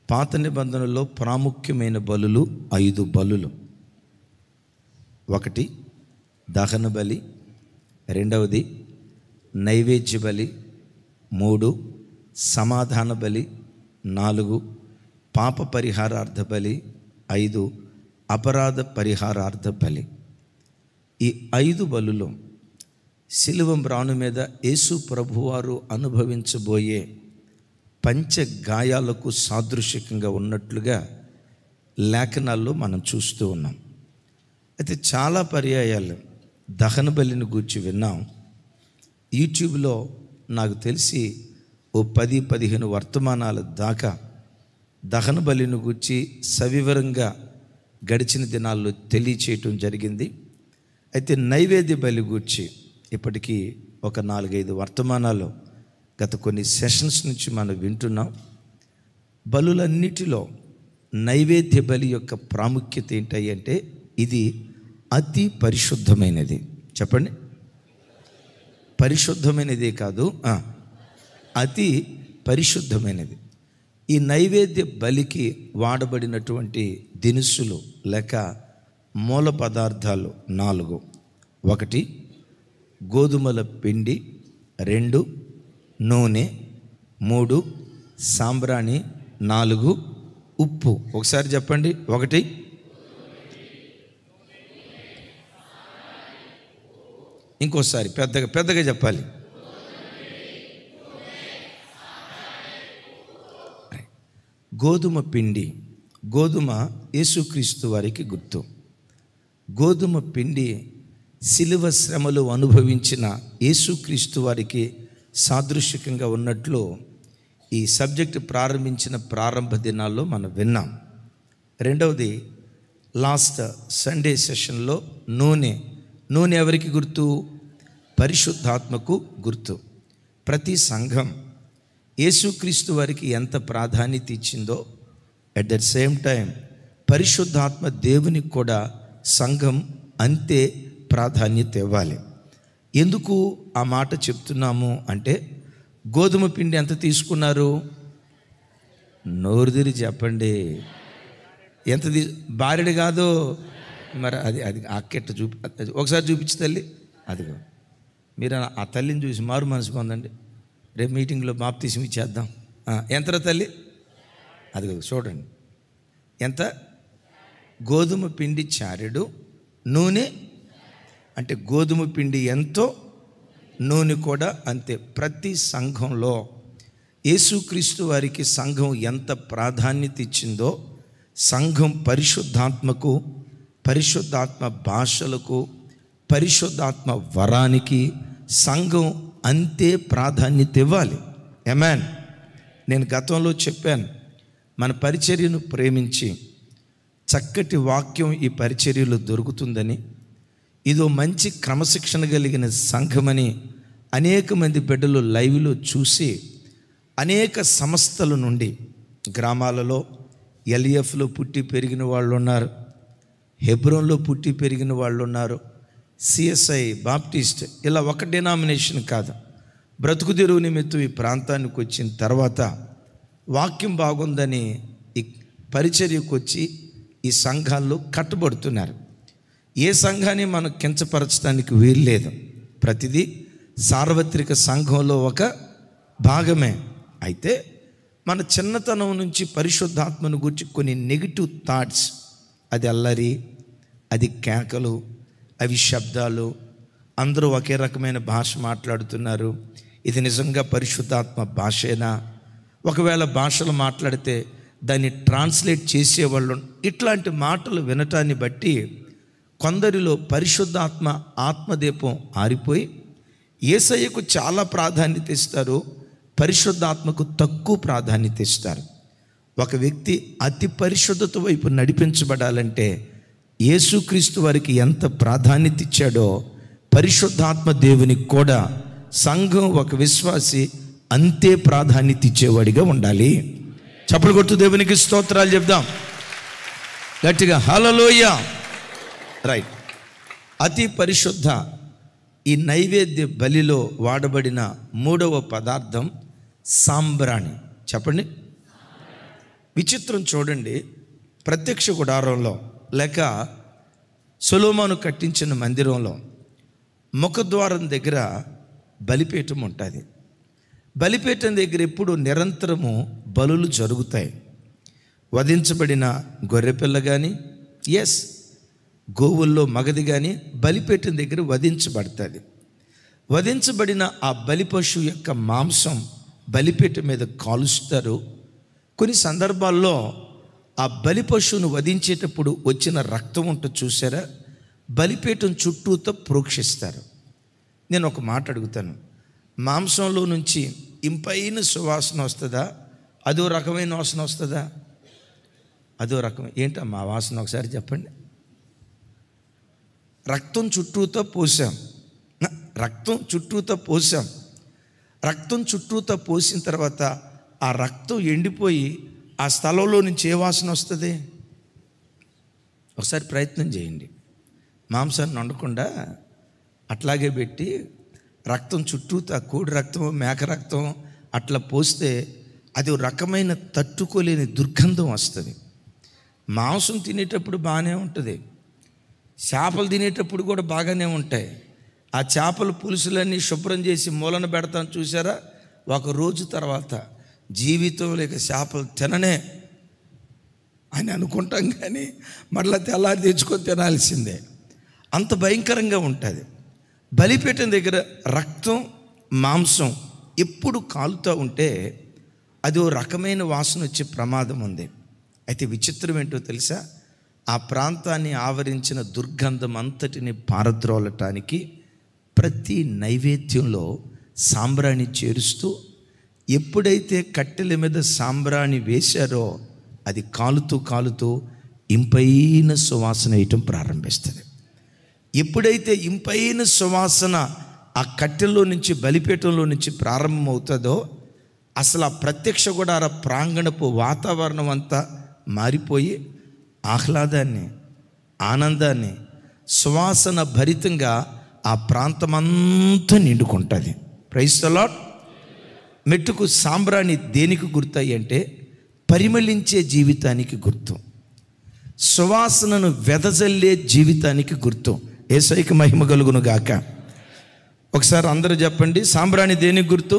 పాత నిబంధనలో ప్రాముఖ్యమైన బలులు 5 బలులు. 1 దహన బలి, 2 నైవేద్య బలి, 3 సమాధాన బలి, 4 పాప పరిహారార్థ బలి, 5 అపరాధ పరిహారార్థ బలి. ఈ 5 బలులు శిలువ మ్రాను మీద యేసు ప్రభువారు అనుభవించబోయే పంచ గాయాలకు సాదృశ్యంగా ఉన్నట్లుగా లేఖనాల్లో మనం చూస్తూ ఉన్నాం. అయితే చాలా పర్యాయాలు దహన బలిని గూర్చి విన్నాం. యూట్యూబ్లో నాకు తెలిసి ఓ 10-15 వర్తమానాల దాకా దహన బలిని గూర్చి సవివరంగా గడిచిన దినాల్లో తెలియచేయటం జరిగింది. అయితే నైవేద్య బలి గూర్చి ఇప్పటికీ ఒక 4-5 వర్తమానాలు గత కొన్ని సెషన్స్ నుంచి మనం వింటున్నాం. బలులన్నిటిలో నైవేద్య బలి యొక్క ప్రాముఖ్యత ఏంటి అంటే ఇది అతి పరిశుద్ధమైనది. చెప్పండి, పరిశుద్ధమైనదే కాదు, అతి పరిశుద్ధమైనది. ఈ నైవేద్య బలికి వాడబడినటువంటి దినుసులు లేక మూల పదార్థాలు 4. 1 గోధుమల పిండి, 2 నూనె, 3 సాంబ్రాణి, 4 ఉప్పు. ఒకసారి చెప్పండి. 1 ఇంకోసారి పెద్దగా చెప్పాలి. గోధుమ పిండి. గోధుమ యేసుక్రీస్తు వారికి గుర్తు. గోధుమ పిండి శిలువ శ్రమలు అనుభవించిన యేసుక్రీస్తు వారికి సాదృశ్యంగా ఉన్నట్లు ఈ సబ్జెక్టు ప్రారంభించిన ప్రారంభ దినాల్లో మనం విన్నాం. 2వది లాస్ట్ సండే సెషన్లో నూనె ఎవరికి గుర్తు? పరిశుద్ధాత్మకు గుర్తు. ప్రతి సంఘం యేసుక్రీస్తు వారికి ఎంత ప్రాధాన్యత ఇచ్చిందో అట్ ద సేమ్ టైం పరిశుద్ధాత్మ దేవునికి కూడా సంఘం అంతే ప్రాధాన్యత ఇవ్వాలి. ఎందుకు ఆ మాట చెప్తున్నాము అంటే గోధుమ పిండి ఎంత తీసుకున్నారు? నోరుదిరి చెప్పండి. ఎంత బారెడు కాదు మరి, అది అక్కెట్ట ఒకసారి చూపించి తల్లి. అదిగో మీరు ఆ తల్లిని చూసి మారు మనసు పొందండి. రేపు మీటింగ్లో బాప్తిసం ఇచ్చేద్దాం. ఎంతరా తల్లి? అదిగో చూడండి ఎంత. గోధుమ పిండి చారెడు, నూనె అంటే గోధుమ పిండి ఎంతో నూనె కూడా అంతే. ప్రతి సంఘంలో యేసుక్రీస్తు వారికి సంఘం ఎంత ప్రాధాన్యత ఇచ్చిందో సంఘం పరిశుద్ధాత్మకు, పరిశుద్ధాత్మ భాషలకు, పరిశుద్ధాత్మ వరానికి సంఘం అంతే ప్రాధాన్యత ఇవ్వాలి. ఆమేన్. నేను గతంలో చెప్పాను, మన పరిచర్యను ప్రేమించి చక్కటి వాక్యం ఈ పరిచర్యలో దొరుకుతుందని, ఇదో మంచి క్రమశిక్షణ కలిగిన సంఘమని అనేక మంది బిడ్డలు లైవ్లో చూసి అనేక సంస్థల నుండి గ్రామాలలో ఎల్ఈఎఫ్లో పుట్టి పెరిగిన వాళ్ళు ఉన్నారు, హెబ్రోన్లో పుట్టి పెరిగిన వాళ్ళు ఉన్నారు, సిఎస్ఐ, బాప్టిస్ట్, ఇలా ఒక డినామినేషన్ కాదు, బ్రతుకు తెరువు నిమిత్తం ఈ ప్రాంతానికి వచ్చిన తర్వాత వాక్యం బాగుందని ఈ పరిచర్యకు వచ్చి ఈ సంఘాల్లో కట్టుబడుతున్నారు. ఏ సంఘాన్ని మనం కించపరచడానికి వీల్లేదు. ప్రతిదీ సార్వత్రిక సంఘంలో ఒక భాగమే. అయితే మన చిన్నతనం నుంచి పరిశుద్ధాత్మను గురించి కొన్ని నెగిటివ్ థాట్స్, అది అల్లరి, అది కేకలు, అవి శబ్దాలు, అందరూ ఒకే రకమైన భాష మాట్లాడుతున్నారు, ఇది నిజంగా పరిశుద్ధాత్మ భాషేనా, ఒకవేళ భాషలు మాట్లాడితే దాన్ని ట్రాన్స్లేట్ చేసేవాళ్ళు, ఇట్లాంటి మాటలు వినటాన్ని బట్టి కొందరిలో పరిశుద్ధాత్మ ఆత్మదీపం ఆరిపోయి యేసయ్యకు చాలా ప్రాధాన్యత ఇస్తారు, పరిశుద్ధాత్మకు తక్కువ ప్రాధాన్యత ఇస్తారు. ఒక వ్యక్తి అతి పరిశుద్ధత వైపు నడిపించబడాలంటే యేసుక్రీస్తు వారికి ఎంత ప్రాధాన్యత ఇచ్చాడో పరిశుద్ధాత్మ దేవునికి కూడా సంఘం, ఒక విశ్వాసి అంతే ప్రాధాన్యత ఇచ్చేవాడిగా ఉండాలి. చప్పలు కొట్టు దేవునికి స్తోత్రాలు చెప్దాం గట్టిగా, హల్లెలూయా. రైట్. అతి పరిశుద్ధ ఈ నైవేద్య బలిలో వాడబడిన 3వ పదార్థం సాంబ్రాణి. చెప్పండి. విచిత్రం చూడండి, ప్రత్యక్ష గుడారంలో లేక సొలొమోను కట్టించిన మందిరంలో ముఖద్వారం దగ్గర బలిపీఠం ఉంటుంది. బలిపీఠం దగ్గర ఎప్పుడు నిరంతరము బలులు జరుగుతాయి. వధించబడిన గొర్రెపిల్ల కానీ, గోవుల్లో మగది కానీ బలిపీఠం దగ్గర వధించబడుతుంది. వధించబడిన ఆ బలి పశువు యొక్క మాంసం బలిపీఠం మీద కాలుస్తారు. కొన్ని సందర్భాల్లో ఆ బలి పశువును వధించేటప్పుడు వచ్చిన రక్తం ఉంటుంది చూసారా, బలిపీఠం చుట్టూతో ప్రోక్షిస్తారు. నేను ఒక మాట అడుగుతాను, మాంసంలో నుంచి ఇంపైన సువాసన వస్తుందా? అదో రకమైన వాసన వస్తుందా? అదో రకమైన ఏంటమ్మా వాసన ఒకసారి చెప్పండి. రక్తం చుట్టూతో పోసాం, రక్తం చుట్టూతో పోసిన తర్వాత ఆ రక్తం ఎండిపోయి ఆ స్థలంలో నుంచి ఏ వాసన వస్తుంది? ఒకసారి ప్రయత్నం చేయండి. మాంసాన్ని వండకుండా అట్లాగే పెట్టి రక్తం చుట్టూతో కోడి రక్తం, మేక రక్తం అట్లా పోస్తే అది ఒక రకమైన తట్టుకోలేని దుర్గంధం వస్తుంది. మాంసం తినేటప్పుడు బాగానే ఉంటుంది, చేపలు తినేటప్పుడు కూడా బాగానే ఉంటాయి. ఆ చేపల పులుసులన్నీ శుభ్రం చేసి మూలన పెడతాను చూసారా, ఒక రోజు తర్వాత జీవితం లేక చేపలు తిననే అని అనుకుంటాం, కానీ మళ్ళీ తెల్లారి తెచ్చుకొని తినాల్సిందే. అంత భయంకరంగా ఉంటుంది. బలిపీఠం దగ్గర రక్తం, మాంసం ఎప్పుడు కాలుతూ ఉంటే అది ఓ రకమైన వాసన వచ్చే ప్రమాదం ఉంది. అయితే విచిత్రం ఏంటో తెలుసా, ఆ ప్రాంతాన్ని ఆవరించిన దుర్గంధం అంతటిని పారద్రోలటానికి ప్రతి నైవేద్యంలో సాంబ్రాణి చేరుస్తూ, ఎప్పుడైతే కట్టెల మీద సాంబ్రాణి వేశారో అది కాలుతూ ఇంపైన సువాసన వేయటం ప్రారంభిస్తుంది. ఎప్పుడైతే ఇంపైన సువాసన ఆ కట్టెల్లో నుంచి, బలిపీఠంలో నుంచి ప్రారంభమవుతుందో అసలు ఆ ప్రత్యక్ష గుడార ప్రాంగణపు వాతావరణం అంతా మారిపోయి ఆహ్లాదాన్ని, ఆనందాన్ని, సువాసన భరితంగా ఆ ప్రాంతమంతా నిండుకుంటుంది. Praise the lord. మెట్టుకు సాంబ్రాణి దేనికి గుర్తాయి అంటే పరిమళించే జీవితానికి గుర్తు, సువాసనను వెదజల్లే జీవితానికి గుర్తు. యేసయ్యకి మహిమ కలుగును గాక. ఒకసారి అందరూ చెప్పండి, సాంబ్రాణి దేనికి గుర్తు?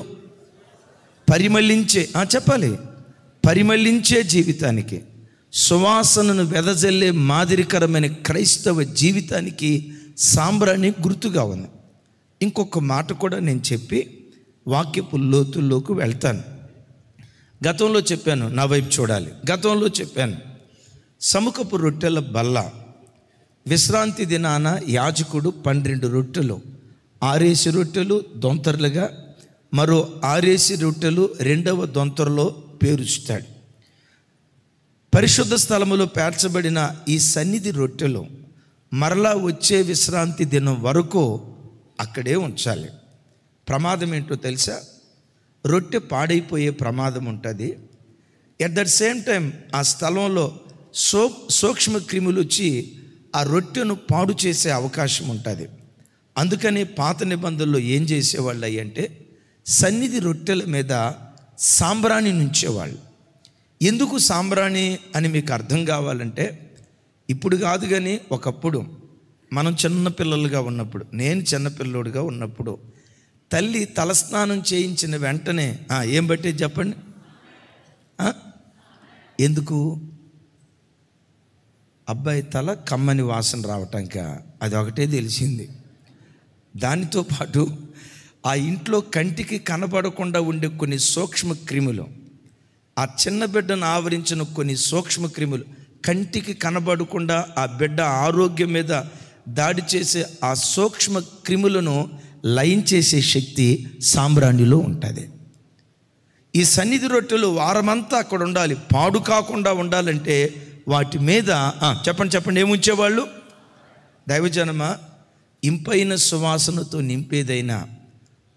పరిమళించే, చెప్పాలి, పరిమళించే జీవితానికి, సువాసనను వెదజల్లే మాదిరికరమైన క్రైస్తవ జీవితానికి సాంబ్రాణి గుర్తుగా ఉంది. ఇంకొక మాట కూడా నేను చెప్పి వాక్యపు లోతుల్లోకి వెళ్తాను. గతంలో చెప్పాను, నా వైపు చూడాలి. గతంలో చెప్పాను, సముఖపు రొట్టెల బల్ల, విశ్రాంతి దినాన యాజకుడు 12 రొట్టెలు, 6 రొట్టెలు దొంతరలుగా, మరో 6 రొట్టెలు 2వ దొంతరలో పేరుస్తాడు. పరిశుద్ధ స్థలములో పేర్చబడిన ఈ సన్నిధి రొట్టెలు మరలా వచ్చే విశ్రాంతి దినం వరకు అక్కడే ఉంచాలి. ప్రమాదం ఏంటో తెలుసా, రొట్టె పాడైపోయే ప్రమాదం ఉంటుంది. ఎట్ దట్ సేమ్ టైం ఆ స్థలంలో సూక్ష్మ క్రిములు వచ్చి ఆ రొట్టెను పాడు చేసే అవకాశం ఉంటుంది. అందుకని పాత నిబంధనలో ఏం చేసేవాళ్ళు అంటే సన్నిధి రొట్టెల మీద సాంబ్రాణి నుంచేవాళ్ళు. ఎందుకు సాంబ్రాణి అని మీకు అర్థం కావాలంటే, ఇప్పుడు కాదు కానీ ఒకప్పుడు మనం చిన్నపిల్లలుగా ఉన్నప్పుడు, నేను చిన్నపిల్లోడుగా ఉన్నప్పుడు తల్లి తలస్నానం చేయించిన వెంటనే ఏం బట్టి చెప్పండి, ఎందుకు? అబ్బాయి తల కమ్మని వాసన రావటానిక, అది ఒకటే తెలిసింది. దానితో పాటు ఆ ఇంట్లో కంటికి కనబడకుండా ఉండే కొన్ని సూక్ష్మ క్రిములు, ఆ చిన్న బిడ్డను ఆవరించిన కొన్ని సూక్ష్మ క్రిములు కంటికి కనబడకుండా ఆ బిడ్డ ఆరోగ్యం మీద దాడి చేసే ఆ సూక్ష్మ క్రిములను లయం చేసే శక్తి సాంబ్రాణిలో ఉంటుంది. ఈ సన్నిధి రొట్టెలు వారమంతా అక్కడ ఉండాలి, పాడు కాకుండా ఉండాలంటే వాటి మీద చెప్పండి ఏముంచేవాళ్ళు? దైవజనమా, ఇంపైన సువాసనతో నింపేదైనా,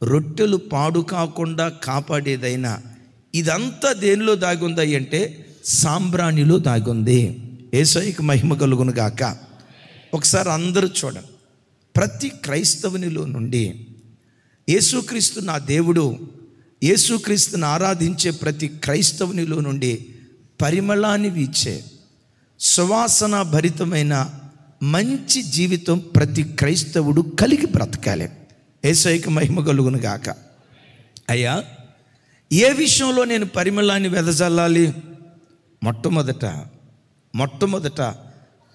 రొట్టెలు పాడు కాకుండా కాపాడేదైనా, ఇదంతా దేనిలో దాగుంది అంటే సాంబ్రాణిలో దాగుంది. యేసయ్యకి మహిమ కలుగును గాక. ఒకసారి అందరూ చూడండి, ప్రతి క్రైస్తవునిలో నుండి యేసుక్రీస్తు నా దేవుడు, యేసుక్రీస్తుని ఆరాధించే ప్రతి క్రైస్తవునిలో నుండి పరిమళాన్ని వీచే సువాసన భరితమైన మంచి జీవితం ప్రతి క్రైస్తవుడు కలిగి బ్రతకాలి. యేసయ్యకి మహిమ కలుగును గాక. అయ్యా, ఏ విషయంలో నేను పరిమళాన్ని వెదజల్లాలి? మొట్టమొదట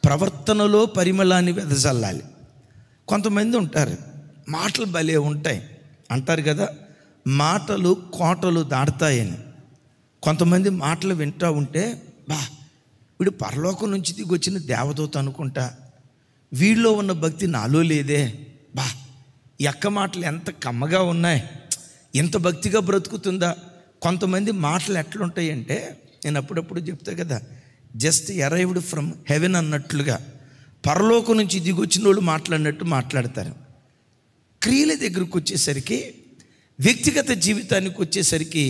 ప్రవర్తనలో పరిమళాన్ని వెదజల్లాలి. కొంతమంది ఉంటారు, మాటలు భలే ఉంటాయి అంటారు కదా, మాటలు కోటలు దాటుతాయని. కొంతమంది మాటలు వింటూ ఉంటే, వీడు పరలోకం నుంచి దిగొచ్చిన దేవదూత అనుకుంటా, వీళ్ళలో ఉన్న భక్తి నాలో లేదే, ఈ అక్క మాటలు ఎంత కమ్మగా ఉన్నాయి, ఎంత భక్తిగా బ్రతుకుతుందా. కొంతమంది మాటలు ఎట్లుంటాయి అంటే, నేను అప్పుడప్పుడు చెప్తా కదా, జస్ట్ అరైవ్డ్ ఫ్రమ్ హెవెన్ అన్నట్లుగా, పరలోకం నుంచి దిగొచ్చిన వాళ్ళు మాట్లాడినట్టు మాట్లాడతారు. క్రియల దగ్గరకు వచ్చేసరికి, వ్యక్తిగత జీవితానికి వచ్చేసరికి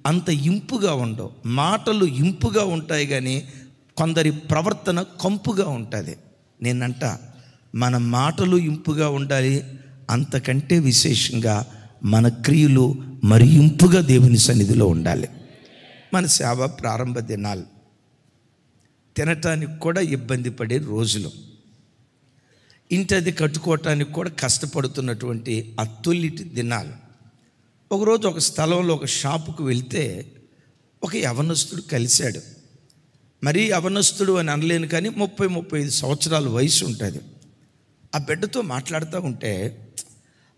అంత ఇంపుగా ఉండవు. మాటలు ఇంపుగా ఉంటాయి కానీ కొందరి ప్రవర్తన కంపుగా ఉంటుంది. నేనంట మన మాటలు ఇంపుగా ఉండాలి, అంతకంటే విశేషంగా మన క్రియలు మరి ఇంపుగా దేవుని సన్నిధిలో ఉండాలి. మన సేవ ప్రారంభ దినాలు, తినటానికి కూడా ఇబ్బంది పడే రోజులు, ఇంటది కట్టుకోవటానికి కూడా కష్టపడుతున్నటువంటి అత్తుల్లిటి దినాలు. ఒకరోజు ఒక స్థలంలో ఒక షాపుకు వెళ్తే ఒక యవనస్తుడు కలిశాడు. మరీ యవనస్తుడు అని అనలేను కానీ 30-35 సంవత్సరాల వయసు ఉంటుంది. ఆ బిడ్డతో మాట్లాడుతూ ఉంటే,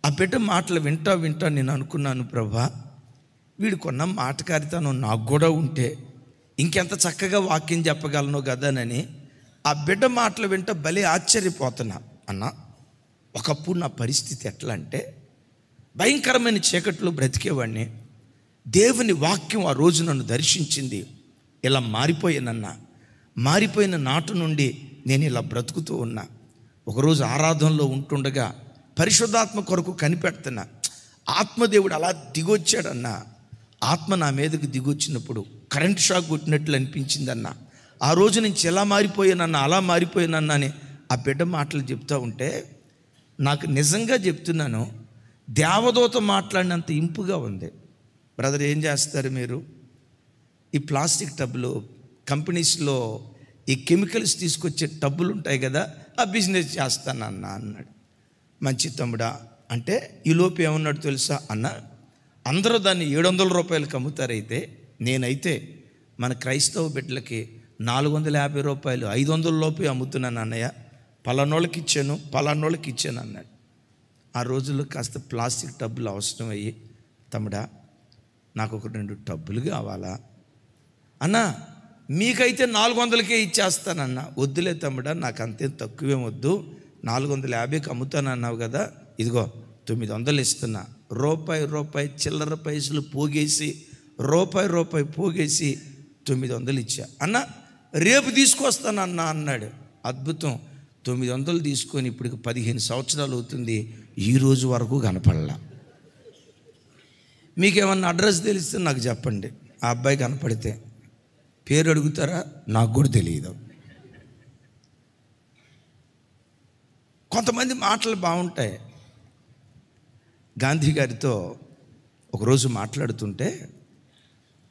ఆ బిడ్డ మాటలు వింటా నేను అనుకున్నాను, ప్రభా, వీడికొన్న మాటకారితనం నాకు కూడా ఉంటే ఇంకెంత చక్కగా వాక్యం చెప్పగలను కదానని ఆ బిడ్డ మాటలు వింటా భలే ఆశ్చర్యపోతున్నా. అన్న, ఒకప్పుడు నా పరిస్థితి ఎట్లా అంటే, భయంకరమైన చీకట్లో బ్రతికేవాడిని. దేవుని వాక్యం ఆ రోజు నన్ను దర్శించింది. ఇలా మారిపోయిన నాటు నుండి నేను ఇలా బ్రతుకుతూ ఉన్నా. ఒకరోజు ఆరాధనలో ఉంటుండగా పరిశుద్ధాత్మ కొరకు కనిపెడుతున్నా. ఆత్మదేవుడు అలా దిగొచ్చాడన్న. ఆత్మ నా మీదకి దిగొచ్చినప్పుడు కరెంట్ షాక్ కొట్టినట్లు అనిపించిందన్న. ఆ రోజు నుంచి ఎలా మారిపోయానన్నా, అలా మారిపోయానన్నా అని ఆ బిడ్డ మాటలు చెప్తూ ఉంటే, నాకు నిజంగా చెప్తున్నాను, దేవదూత మాట్లాడినంత ఇంపుగా ఉంది. బ్రదర్, ఏం చేస్తారు మీరు? ఈ ప్లాస్టిక్ టబ్బులు, కంపెనీస్లో ఈ కెమికల్స్ తీసుకొచ్చే టబ్బులు ఉంటాయి కదా, ఆ బిజినెస్ చేస్తానన్నా అన్నాడు. మంచి తమ్ముడా అంటే, ఈలోపు ఏమన్నాడు తెలుసా అన్న, అందరూ దాన్ని 700 రూపాయలకి అమ్ముతారైతే, నేనైతే మన క్రైస్తవ బిడ్డలకి 450 రూపాయలు 500 లోపే అమ్ముతున్నాను అన్నయ్య, పలానోళ్ళకి ఇచ్చాను అన్నాడు. ఆ రోజుల్లో కాస్త ప్లాస్టిక్ టబ్బులు అవసరం అయ్యి, తమ్ముడా నాకు ఒక 2 టబ్బులు కావాలా అన్నా, మీకైతే 400కే ఇచ్చేస్తానన్నా. వద్దులే తమ్ముడా, నాకు అంతే తక్కువేం వద్దు, 450కి అమ్ముతానన్నావు కదా, ఇదిగో 900 ఇస్తున్నా. రూపాయి చిల్లర పైసలు పోగేసి పోగేసి 900 ఇచ్చా. అన్న, రేపు తీసుకొస్తానన్నా అన్నాడు. అద్భుతం. 900 తీసుకొని ఇప్పటికి 15 సంవత్సరాలు అవుతుంది, ఈ రోజు వరకు కనపడలా. మీకేమన్నా అడ్రస్ తెలిస్తే నాకు చెప్పండి. ఆ అబ్బాయి కనపడితే పేరు అడుగుతారా? నాకు కూడా తెలియదు. కొంతమంది మాటలు బాగుంటాయి. గాంధీ గారితో ఒకరోజు మాట్లాడుతుంటే,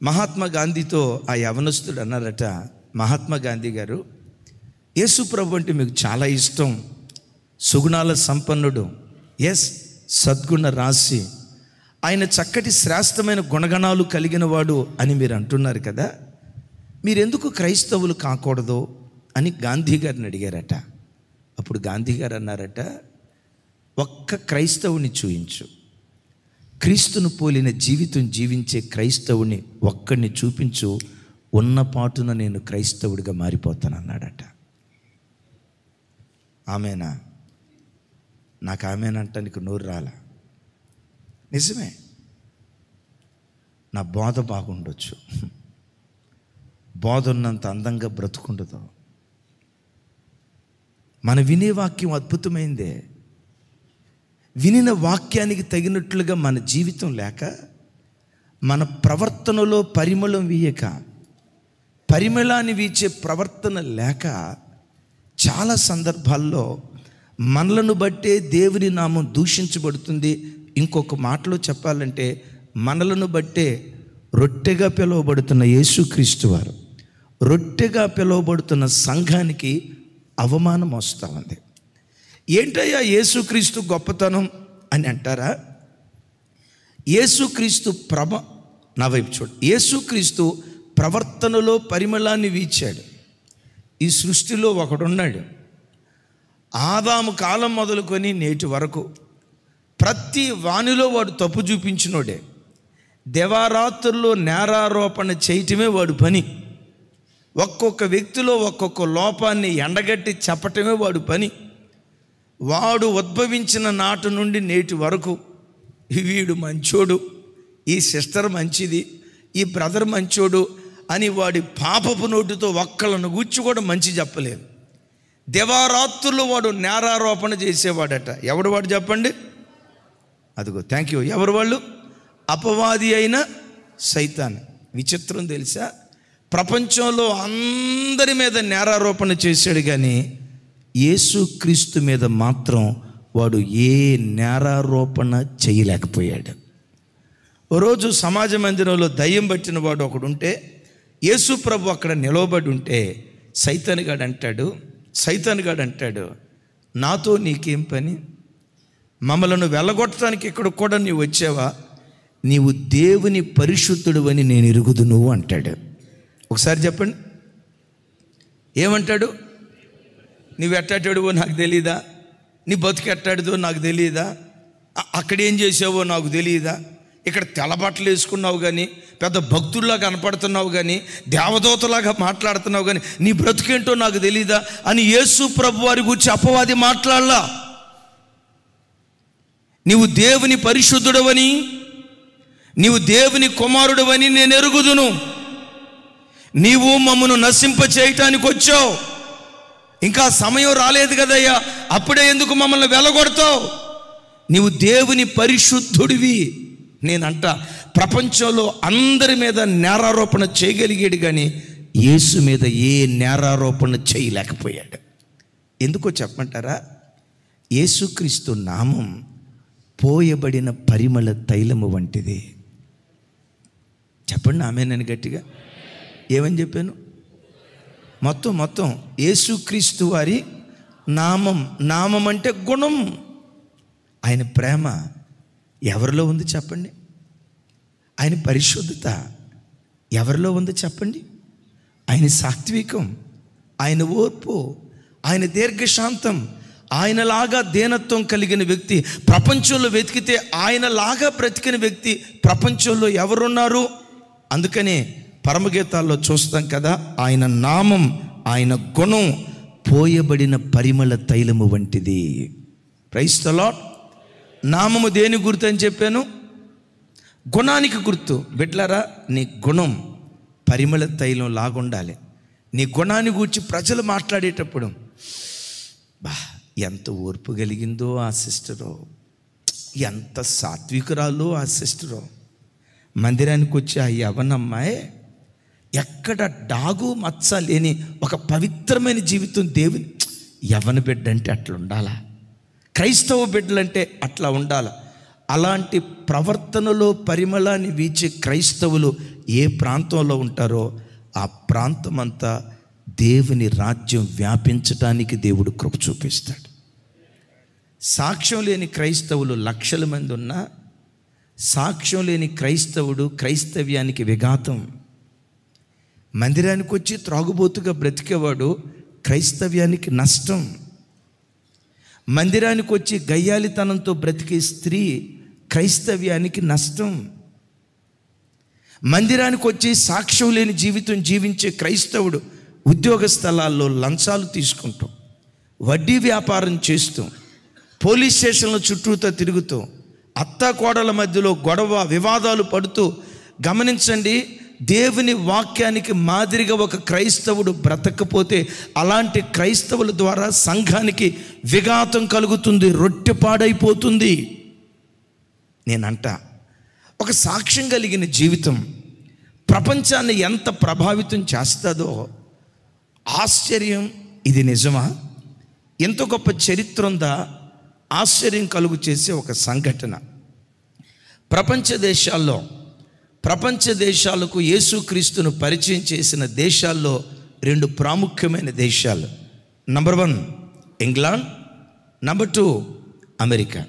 మహాత్మా గాంధీతో ఆ యవనస్తుడు అన్నారట, మహాత్మా గాంధీ గారు, యేసు ప్రభు అంటే మీకు చాలా ఇష్టం, సుగుణాల సంపన్నుడు, సద్గుణ రాశి, ఆయన చక్కటి శ్రేష్టమైన గుణగణాలు కలిగిన వాడు అని మీరు అంటున్నారు కదా, మీరెందుకు క్రైస్తవులు కాకూడదు అని గాంధీ గారిని అడిగారట. అప్పుడు గాంధీ గారు అన్నారట, ఒక్క క్రైస్తవుని చూయించు, క్రీస్తును పోలిన జీవితం జీవించే క్రైస్తవుని ఒక్కడిని చూపించు, ఉన్న పాటున నేను క్రైస్తవుడిగా మారిపోతాను అన్నాడట. ఆమెనా? నాకు ఆమెనంటానికి నోరు రాల. నిజమే, నా బోధ బాగుండొచ్చు, బోధ ఉన్నంత అందంగా బ్రతుకుండదు. మన వినే వాక్యం అద్భుతమైందే, వినిన వాక్యానికి తగినట్లుగా మన జీవితం లేక, మన ప్రవర్తనలో పరిమళం వీయక, పరిమళాన్ని వీచే ప్రవర్తన లేక, చాలా సందర్భాల్లో మనలను బట్టే దేవుని నామం దూషించబడుతుంది. ఇంకొక మాటలో చెప్పాలంటే, మనలను బట్టే రొట్టెగా పిలువబడుతున్న యేసుక్రీస్తు వారు, రొట్టెగా పిలువబడుతున్న సంఘానికి అవమానం వస్తూ ఉంది. ఏంటయ్యా యేసుక్రీస్తు గొప్పతనం అని అంటారా? యేసుక్రీస్తు నా వైపు చూడు. యేసుక్రీస్తు ప్రవర్తనలో పరిమళాన్ని వీచాడు. ఈ సృష్టిలో ఒకడున్నాడు, ఆదాము కాలం మొదలుకొని నేటి వరకు ప్రతి వానిలో వాడు తప్పు చూపించినోడే. దేవారాత్రుల్లో నేరారోపణ చేయటమే వాడు పని. ఒక్కొక్క వ్యక్తిలో ఒక్కొక్క లోపాన్ని ఎండగట్టి చెప్పటమే వాడు పని. వాడు ఉద్భవించిన నాటి నుండి నేటి వరకు వీడు మంచోడు, ఈ సిస్టర్ మంచిది, ఈ బ్రదర్ మంచోడు అని వాడి పాపపు నోటితో ఒక్కళ్ళను గూర్చి కూడా మంచి చెప్పలేదు. దేవారాత్రుల్లో వాడు నేరారోపణ చేసేవాడట. ఎవడు వాడు చెప్పండి? అదిగో, థ్యాంక్ యూ. ఎవరు వాళ్ళు? అపవాది అయిన సైతాన్. విచిత్రం తెలుసా? ప్రపంచంలో అందరి మీద నేరారోపణ చేశాడు, కానీ యేసుక్రీస్తు మీద మాత్రం వాడు ఏ నేరారోపణ చేయలేకపోయాడు. ఓ రోజు సమాజ మందిరంలో దయ్యం పట్టిన వాడు ఒకడు ఉంటే, యేసు ప్రభు అక్కడ నిలవబడి ఉంటే సైతాన్ గాడు అంటాడు, నాతో నీకేం పని? మమ్మలను వెళ్ళగొట్టడానికి ఇక్కడ కూడా నీవు వచ్చావా? నీవు దేవుని పరిశుద్ధుడు అని నేను ఎరుగుదును అంటాడు. ఒకసారి చెప్పండి, ఏమంటాడు? నువ్వు ఎట్టాడావో నాకు తెలియదా? నీ బతుకు ఎట్టాడుదో నాకు తెలియదా? అక్కడేం చేసావో నాకు తెలియదా? ఇక్కడ తెల్లబట్టలు వేసుకున్నావు కానీ, పెద్ద భక్తుల్లా కనపడుతున్నావు కానీ, దేవదూతలాగా మాట్లాడుతున్నావు కానీ, నీ బ్రతుకేంటో నాకు తెలీదా అని యేసు ప్రభు వారి గురించి అపవాది మాట్లాడలా. నీవు దేవుని పరిశుద్ధుడవని, నీవు దేవుని కుమారుడవని నేను ఎరుగుదును. నీవు మమ్మను నశింప చేయటానికి వచ్చావు, ఇంకా సమయం రాలేదు కదయ్యా, అప్పుడే ఎందుకు మమ్మల్ని వెళ్ళగొడతావు? నీవు దేవుని పరిశుద్ధుడివి. నేనంట ప్రపంచంలో అందరి మీద నేరారోపణ చేయగలిగాడు, కానీ యేసు మీద ఏ నేరారోపణ చేయలేకపోయాడు. ఎందుకో చెప్పమంటారా? యేసుక్రీస్తు నామం పోయబడిన పరిమళ తైలము వంటిది. చెప్పండి ఆమేనని గట్టిగా. ఏమని చెప్పాను? మొత్తం యేసుక్రీస్తు వారి నామం అంటే గుణం. ఆయన ప్రేమ ఎవరిలో ఉంది చెప్పండి? ఆయన పరిశుద్ధత ఎవరిలో ఉంది చెప్పండి? ఆయన సాత్వికం, ఆయన ఓర్పు, ఆయన దీర్ఘశాంతం, ఆయనలాగా దీనత్వం కలిగిన వ్యక్తి ప్రపంచంలో వెతికితే ఆయనలాగా బ్రతికిన వ్యక్తి ప్రపంచంలో ఎవరున్నారు? అందుకనే పరమగీతాల్లో చూస్తాం కదా, ఆయన నామం, ఆయన గుణం పోయబడిన పరిమళ తైలము వంటిది. Praise the lord. నామము దేని గుర్తు అని చెప్పాను? గుణానికి గుర్తు. బిడ్డలారా, నీ గుణం పరిమళ తైలం లాగుండాలి. నీ గుణాన్ని గురించి ప్రజలు మాట్లాడేటప్పుడు, ఎంత ఓర్పు కలిగిందో ఆ సిస్టరో, ఎంత సాత్వికురాలో ఆ సిస్టరో, మందిరానికి వచ్చి ఆ యవనమ్మాయి ఎక్కడ డాగు మచ్చ లేని ఒక పవిత్రమైన జీవితం. దేవుని యవన బిడ్డ అంటే అట్లా ఉండాలా? క్రైస్తవ బిడ్డలంటే అట్లా ఉండాలి. అలాంటి ప్రవర్తనలో పరిమళాన్ని వీచే క్రైస్తవులు ఏ ప్రాంతంలో ఉంటారో ఆ ప్రాంతం అంతా దేవుని రాజ్యం వ్యాపించటానికి దేవుడు కృప చూపిస్తాడు. సాక్ష్యం లేని క్రైస్తవులు లక్షల మంది ఉన్నా, సాక్ష్యం లేని క్రైస్తవుడు క్రైస్తవ్యానికి విఘాతం. మందిరానికి వచ్చి త్రాగుబోతుగా బ్రతికేవాడు క్రైస్తవ్యానికి నష్టం. మందిరానికి వచ్చి గయ్యాలితనంతో బ్రతికే స్త్రీ క్రైస్తవ్యానికి నష్టం. మందిరానికి వచ్చి సాక్ష్యం లేని జీవితం జీవించే క్రైస్తవుడు ఉద్యోగ స్థలాల్లో లంచాలు తీసుకుంటూ, వడ్డీ వ్యాపారం చేస్తూ, పోలీస్ స్టేషన్ల చుట్టూతో తిరుగుతూ, అత్తాకోడల మధ్యలో గొడవ వివాదాలు పడుతూ, గమనించండి, దేవుని వాక్యానికి మాదిరిగా ఒక క్రైస్తవుడు బ్రతకపోతే అలాంటి క్రైస్తవుల ద్వారా సంఘానికి విఘాతం కలుగుతుంది, రొట్టె పాడైపోతుంది. నేనంట ఒక సాక్ష్యం కలిగిన జీవితం ప్రపంచాన్ని ఎంత ప్రభావితం చేస్తుందో ఆశ్చర్యం. ఇది నిజమా? ఎంత గొప్ప చరిత్ర ఉందా? ఆశ్చర్యం కలుగు చేసే ఒక సంఘటన. ప్రపంచ దేశాల్లో ప్రపంచ దేశాలకు యేసుక్రీస్తును పరిచయం చేసిన దేశాల్లో 2 ప్రాముఖ్యమైన దేశాలు. Number 1 England, number 2 America.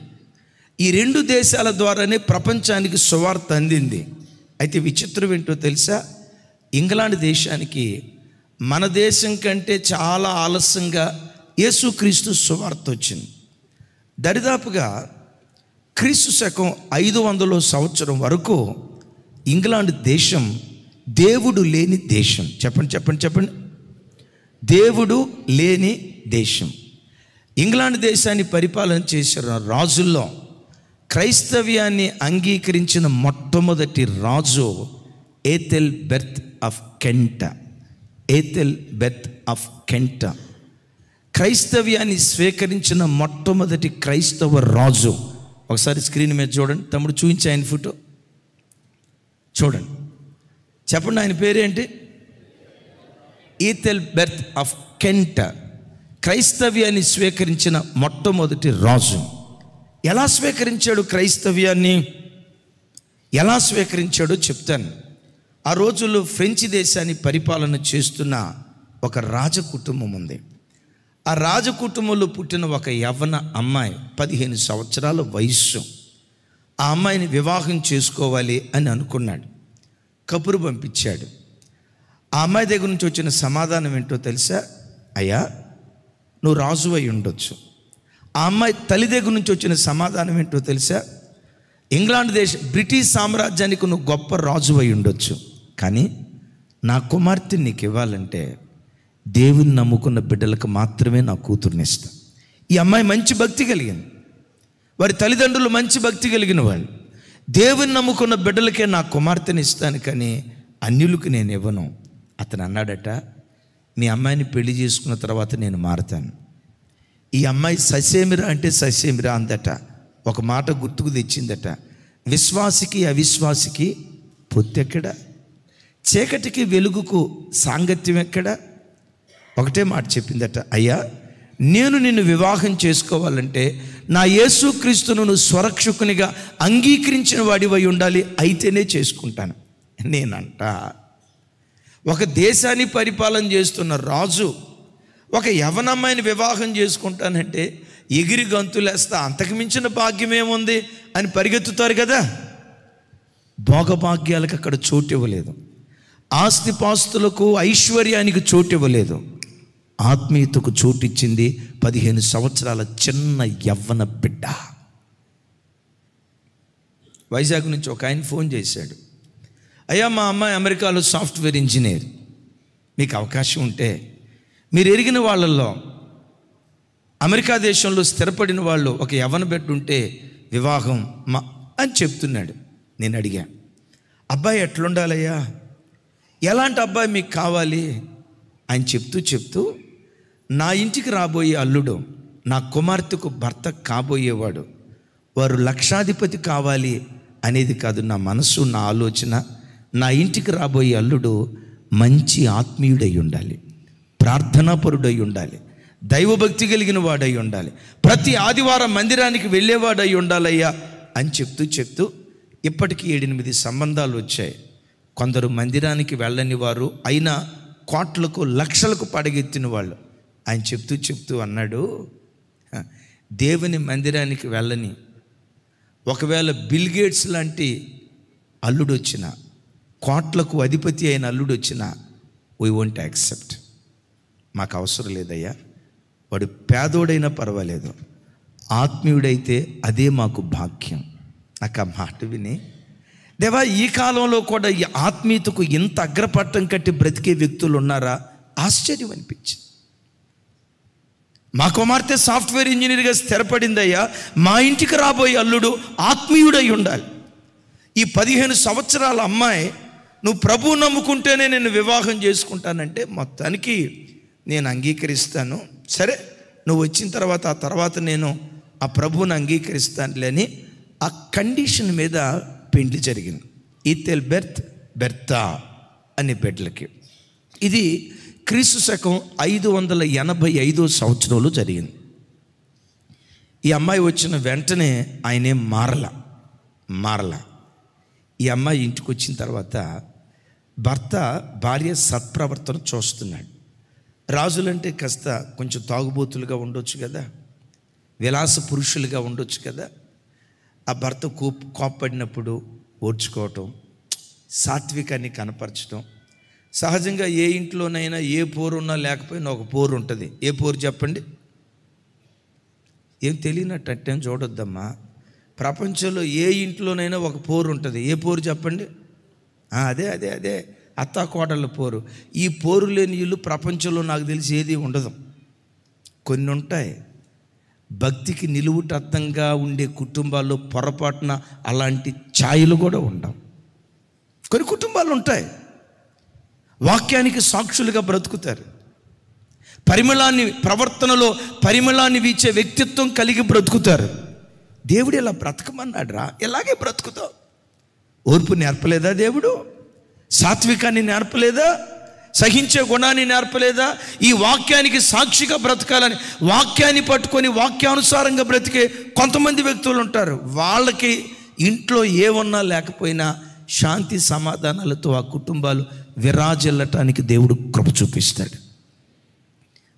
ఈ 2 దేశాల ద్వారానే ప్రపంచానికి సువార్త అందింది. అయితే విచిత్రం ఏంటో తెలుసా? ఇంగ్లాండ్ దేశానికి మన దేశం కంటే చాలా ఆలస్యంగా యేసుక్రీస్తు సువార్త వచ్చింది. దరిదాపుగా క్రీస్తు శకం 500 సంవత్సరం వరకు ఇంగ్లాండ్ దేశం దేవుడు లేని దేశం. చెప్పండి. దేవుడు లేని దేశం. ఇంగ్లాండ్ దేశాన్ని పరిపాలన చేసిన రాజుల్లో క్రైస్తవ్యాన్ని అంగీకరించిన మొట్టమొదటి రాజు ఏథెల్బెర్త్ ఆఫ్ కెంట. క్రైస్తవ్యాన్ని స్వీకరించిన మొట్టమొదటి క్రైస్తవ రాజు. ఒకసారి స్క్రీన్ మీద చూడండి తమ్ముడు, చూపించి ఆయన ఫోటో చూడండి. చెప్పండి, ఆయన పేరేంటి? ఏథెల్బెర్త్ ఆఫ్ కెంట. క్రైస్తవ్యాన్ని స్వీకరించిన మొట్టమొదటి రాజు. ఎలా స్వీకరించాడు క్రైస్తవ్యాన్ని? ఎలా స్వీకరించాడో చెప్తాను. ఆ రోజుల్లో ఫ్రెంచ్ దేశాన్ని పరిపాలన చేస్తున్న ఒక రాజ కుటుంబం ఉంది. ఆ రాజ కుటుంబంలో పుట్టిన ఒక యవ్వన అమ్మాయి, 15 సంవత్సరాల వయస్సు. ఆ అమ్మాయిని వివాహం చేసుకోవాలి అని అనుకున్నాడు. కబురు పంపించాడు. ఆ అమ్మాయి దగ్గర నుంచి వచ్చిన సమాధానం ఏంటో తెలుసా? అయ్యా, నువ్వు రాజు అయి ఉండొచ్చు. ఆ అమ్మాయి తల్లి దగ్గర నుంచి వచ్చిన సమాధానం ఏంటో తెలుసా? ఇంగ్లాండ్ బ్రిటిష్ సామ్రాజ్యానికి నువ్వు గొప్ప రాజు అయి ఉండొచ్చు, కానీ నా కుమార్తె నీకు ఇవ్వాలంటే దేవుని నమ్ముకున్న బిడ్డలకు మాత్రమే నా కూతుర్ని ఇస్తా. ఈ అమ్మాయి మంచి భక్తి కలిగింది. వారి తల్లిదండ్రులు మంచి భక్తి కలిగిన వాళ్ళు. దేవుని నమ్ముకున్న బిడ్డలకే నా కుమార్తెని ఇస్తాను, కానీ అన్యులకు నేను ఇవ్వను. అతను అన్నాడట, మీ అమ్మాయిని పెళ్లి చేసుకున్న తర్వాత నేను మారుతాను. ఈ అమ్మాయి ససేమిరా అంటే ససేమిరా అందట. ఒక మాట గుర్తుకు తెచ్చిందట, విశ్వాసికి అవిశ్వాసికి పొత్తెక్కడ, చీకటికి వెలుగుకు సాంగత్యం ఎక్కడ? ఒకటే మాట చెప్పిందట, అయ్యా, నేను నిన్ను వివాహం చేసుకోవాలంటే నా యేసుక్రీస్తును నువ్వు స్వరక్షకునిగా అంగీకరించిన వాడివై ఉండాలి, అయితేనే చేసుకుంటాను. నేనంట ఒక దేశాన్ని పరిపాలన చేస్తున్న రాజు ఒక యవనమ్మాయిని వివాహం చేసుకుంటానంటే ఎగిరి గంతులేస్తా, అంతకుమించిన భాగ్యం ఏముంది అని పరిగెత్తుతారు కదా. భోగభాగ్యాలకు అక్కడ చోటు ఇవ్వలేదు, ఆస్తిపాస్తులకు ఐశ్వర్యానికి చోటు ఇవ్వలేదు. ఆత్మీయతకు చోటిచ్చింది 15 సంవత్సరాల చిన్న యవ్వన బిడ్డ. వైజాగ్ నుంచి ఒక ఆయన ఫోన్ చేశాడు, అయ్యా, మా అమ్మాయి అమెరికాలో సాఫ్ట్వేర్ ఇంజనీర్, మీకు అవకాశం ఉంటే మీరు ఎరిగిన వాళ్ళల్లో అమెరికా దేశంలో స్థిరపడిన వాళ్ళు ఒక యవ్వన బిడ్డ ఉంటే వివాహం అని చెప్తున్నాడు. నేను అడిగా, అబ్బాయి ఎట్లుండాలయ్యా, ఎలాంటి అబ్బాయి మీకు కావాలి? ఆయన చెప్తూ నా ఇంటికి రాబోయే అల్లుడు, నా కుమార్తెకు భర్త కాబోయేవాడు, వారు లక్షాధిపతి కావాలి అనేది కాదు నా మనసు, నా ఆలోచన. నా ఇంటికి రాబోయే అల్లుడు మంచి ఆత్మీయుడై ఉండాలి, ప్రార్థనాపరుడై ఉండాలి, దైవభక్తి కలిగిన వాడై ఉండాలి, ప్రతి ఆదివారం మందిరానికి వెళ్ళేవాడై ఉండాలయ్యా అని చెప్తూ ఇప్పటికీ 7-8 సంబంధాలు వచ్చాయి. కొందరు మందిరానికి వెళ్ళని వారు, అయినా కోట్లకు లక్షలకు పడగెత్తిన వాళ్ళు. ఆయన చెప్తూ అన్నాడు, దేవుని మందిరానికి వెళ్ళని ఒకవేళ బిల్ గేట్స్ లాంటి అల్లుడు వచ్చిన, కోట్లకు అధిపతి అయిన అల్లుడు వచ్చిన, వీ వోంట్ యాక్సెప్ట్. మాకు అవసరం లేదయ్యా, వాడు పేదోడైనా పర్వాలేదు, ఆత్మీయుడైతే అదే మాకు భాగ్యం. నాకు ఆ మాట విని, దేవా, ఈ కాలంలో కూడా ఈ ఆత్మీయతకు ఇంత అగ్రపట్టం కట్టి బ్రతికే వ్యక్తులు ఉన్నారా? ఆశ్చర్యం అనిపించింది. మా కుమార్తె సాఫ్ట్వేర్ ఇంజనీర్గా స్థిరపడిందయ్యా, మా ఇంటికి రాబోయే అల్లుడు ఆత్మీయుడై ఉండాలి. ఈ 15 సంవత్సరాల అమ్మాయి, నువ్వు ప్రభువు నమ్ముకుంటేనే నేను వివాహం చేసుకుంటానంటే మొత్తానికి నేను అంగీకరిస్తాను, సరే నువ్వు వచ్చిన తర్వాత ఆ తర్వాత నేను ఆ ప్రభువుని అంగీకరిస్తానులే అని ఆ కండిషన్ మీద పెండ్లి జరిగింది. ఏథెల్బెర్త్ బెర్తా అనే బిడ్డలకి. ఇది క్రీస్తు శకం 585 సంవత్సరంలో జరిగింది. ఈ అమ్మాయి వచ్చిన వెంటనే ఆయనే మారల. ఈ అమ్మాయి ఇంటికి వచ్చిన తర్వాత భర్త భార్య సత్ప్రవర్తన చూస్తున్నాడు. రాజులంటే కాస్త కొంచెం తాగుబోతులుగా ఉండొచ్చు కదా, విలాస పురుషులుగా ఉండొచ్చు కదా. ఆ భర్త కోప్పడినప్పుడు ఓర్చుకోవటం, సాత్వికాన్ని కనపరచడం. సహజంగా ఏ ఇంట్లోనైనా ఏ పోరు ఉన్నా లేకపోయినా ఒక పోరు ఉంటుంది. ఏ పోరు చెప్పండి? ఏం తెలియనట్టు అట్టేం చూడొద్దమ్మా. ప్రపంచంలో ఏ ఇంట్లోనైనా ఒక పోరు ఉంటుంది. ఏ పోరు చెప్పండి? అదే అదే అదే అత్తాకోడళ్ళ పోరు. ఈ పోరు లేని ఇల్లు ప్రపంచంలో నాకు తెలిసి ఏది ఉండదు. కొన్ని ఉంటాయి. భక్తికి నిలువుటద్దంగా ఉండే కుటుంబాల్లో పొరపాటున అలాంటి ఛాయలు కూడా ఉండవు. కొన్ని కుటుంబాలు ఉంటాయి, వాక్యానికి సాక్షులుగా బ్రతుకుతారు. ప్రవర్తనలో పరిమళాన్ని వీచే వ్యక్తిత్వం కలిగి బ్రతుకుతారు. దేవుడు ఇలా బ్రతకమన్నాడు రా, ఇలాగే బ్రతుకుతావు. ఓర్పు నేర్పలేదా దేవుడు? సాత్వికాన్ని నేర్పలేదా? సహించే గుణాన్ని నేర్పలేదా? ఈ వాక్యానికి సాక్షిగా బ్రతకాలని వాక్యాన్ని పట్టుకొని వాక్యానుసారంగా బ్రతికే కొంతమంది వ్యక్తులు ఉంటారు. వాళ్ళకి ఇంట్లో ఏమన్నా లేకపోయినా శాంతి సమాధానాలతో ఆ కుటుంబాలు విరాజిల్లటానికి దేవుడు కృప చూపిస్తాడు.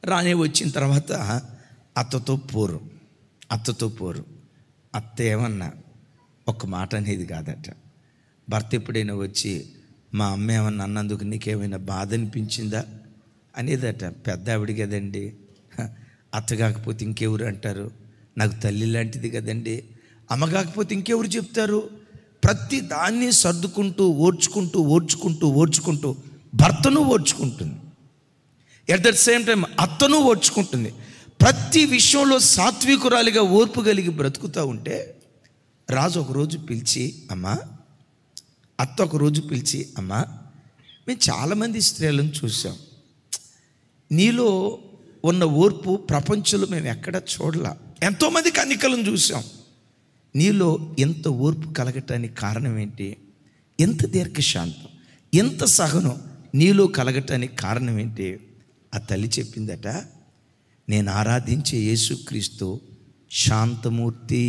రానే వచ్చిన తర్వాత అత్తతో పోరు. అత్త ఏమన్నా ఒక మాట అనేది కాదట. భర్త ఎప్పుడైనా వచ్చి మా అమ్మ ఏమన్నా అన్నందుకు నీకేమైనా బాధ అనిపించిందా అనేదట. పెద్ద ఆవిడ కదండి, అత్త కాకపోతే ఇంకెవరు అంటారు? నాకు తల్లి లాంటిది కదండి. అమ్మ కాకపోతే ఇంకెవరు చెప్తారు? ప్రతి దాన్ని సర్దుకుంటూ ఓర్చుకుంటూ భర్తను ఓర్చుకుంటుంది. ఎట్ దట్ సేమ్ టైం అత్తను ఓర్చుకుంటుంది. ప్రతి విషయంలో సాత్వికురాలిగా ఓర్పు కలిగి బ్రతుకుతూ ఉంటే రాజు ఒకరోజు పిలిచి అత్త ఒకరోజు పిలిచి అమ్మా, మేము చాలామంది స్త్రీలను చూసాం, నీలో ఉన్న ఓర్పు ప్రపంచంలో మేము ఎక్కడా చూడలా. ఎంతోమంది కన్నికలను చూసాం, నీలో ఎంత ఓర్పు కలగటానికి కారణం ఏంటి? ఎంత దీర్ఘశాంతం, ఎంత సహనం నీలో కలగటానికి కారణం ఏంటి? ఆ తల్లి చెప్పిందట, నేను ఆరాధించే యేసుక్రీస్తు శాంతమూర్తి,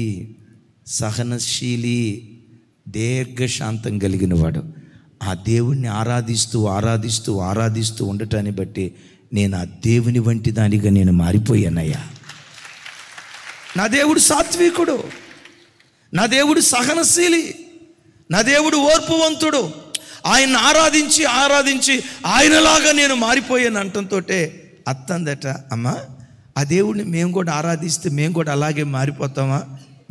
సహనశీలి, దీర్ఘశాంతం కలిగిన వాడు. ఆ దేవుణ్ణి ఆరాధిస్తూ ఉండటాన్ని బట్టి నేను ఆ దేవుని వంటి దానిగా నేను మారిపోయానయ్యా. నా దేవుడు సాత్వికుడు, నా దేవుడు సహనశీలి, నా దేవుడు ఓర్పువంతుడు. ఆయన ఆరాధించి ఆయనలాగా నేను మారిపోయాను అంటంతో అత్తందట, అమ్మా ఆ దేవుడిని మేము కూడా ఆరాధిస్తే మేము కూడా అలాగే మారిపోతామా?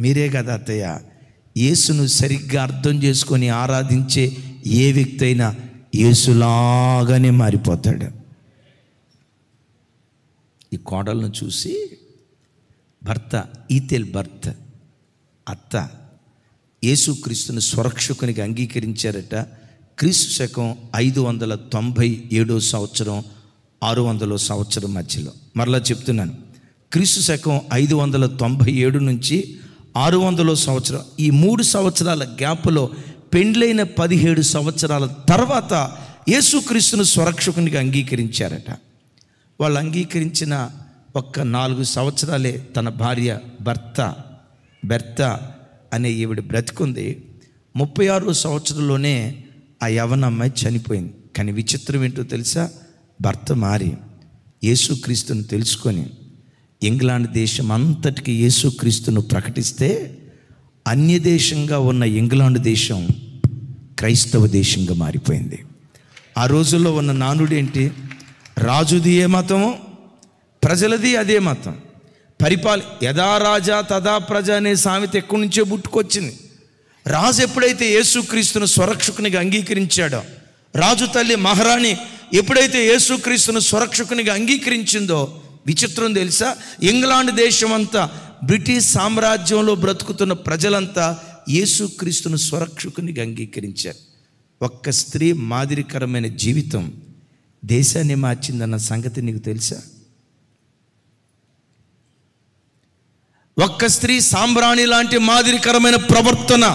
మీరే కదా అత్తయ్య, యేసును సరిగ్గా అర్థం చేసుకొని ఆరాధించే ఏ వ్యక్తి అయినా యేసులాగానే మారిపోతాడు. ఈ కోడలను చూసి భర్త అత్త యేసుక్రీస్తుని స్వరక్షకునికి అంగీకరించారట. క్రీస్తు శకం 597 సంవత్సరం 600 సంవత్సరం మధ్యలో. మరలా చెప్తున్నాను, క్రీస్తు శకం 597 నుంచి 600 సంవత్సరం, ఈ 3 సంవత్సరాల గ్యాప్లో పెండ్లైన 17 సంవత్సరాల తర్వాత యేసుక్రీస్తును స్వరక్షకునికి అంగీకరించారట. వాళ్ళు అంగీకరించిన ఒక్క 4 సంవత్సరాలే తన భార్య బెర్త అనే ఈవిడ బ్రతికుంది. 36 సంవత్సరంలోనే ఆ యవ్వన అమ్మాయి చనిపోయింది. కానీ విచిత్రం ఏంటో తెలుసా? భర్త మారి యేసుక్రీస్తును తెలుసుకొని ఇంగ్లాండ్ దేశం అంతటికి యేసుక్రీస్తును ప్రకటిస్తే అన్యదేశంగా ఉన్న ఇంగ్లాండ్ దేశం క్రైస్తవ దేశంగా మారిపోయింది. ఆ రోజుల్లో ఉన్న నానుడు ఏంటి? రాజుది ఏ మతమో ప్రజలది అదే మతం. యథా రాజా తదా ప్రజ అనే సామెత ఎక్కడి నుంచో పుట్టుకొచ్చింది. రాజు ఎప్పుడైతే యేసుక్రీస్తును స్వరక్షకునిగా అంగీకరించాడో, రాజు తల్లి మహారాణి ఎప్పుడైతే యేసుక్రీస్తును స్వరక్షకునిగా అంగీకరించిందో, విచిత్రం తెలుసా? ఇంగ్లాండ్ దేశం అంతా, బ్రిటిష్ సామ్రాజ్యంలో బ్రతుకుతున్న ప్రజలంతా యేసుక్రీస్తును స్వరక్షకునిగా అంగీకరించారు. ఒక్క స్త్రీ మాదిరికరమైన జీవితం దేశాన్ని మార్చిందన్న సంగతి నీకు తెలుసా? ఒక్క స్త్రీ సాంబ్రాణి లాంటి మాదిరికరమైన ప్రవర్తన,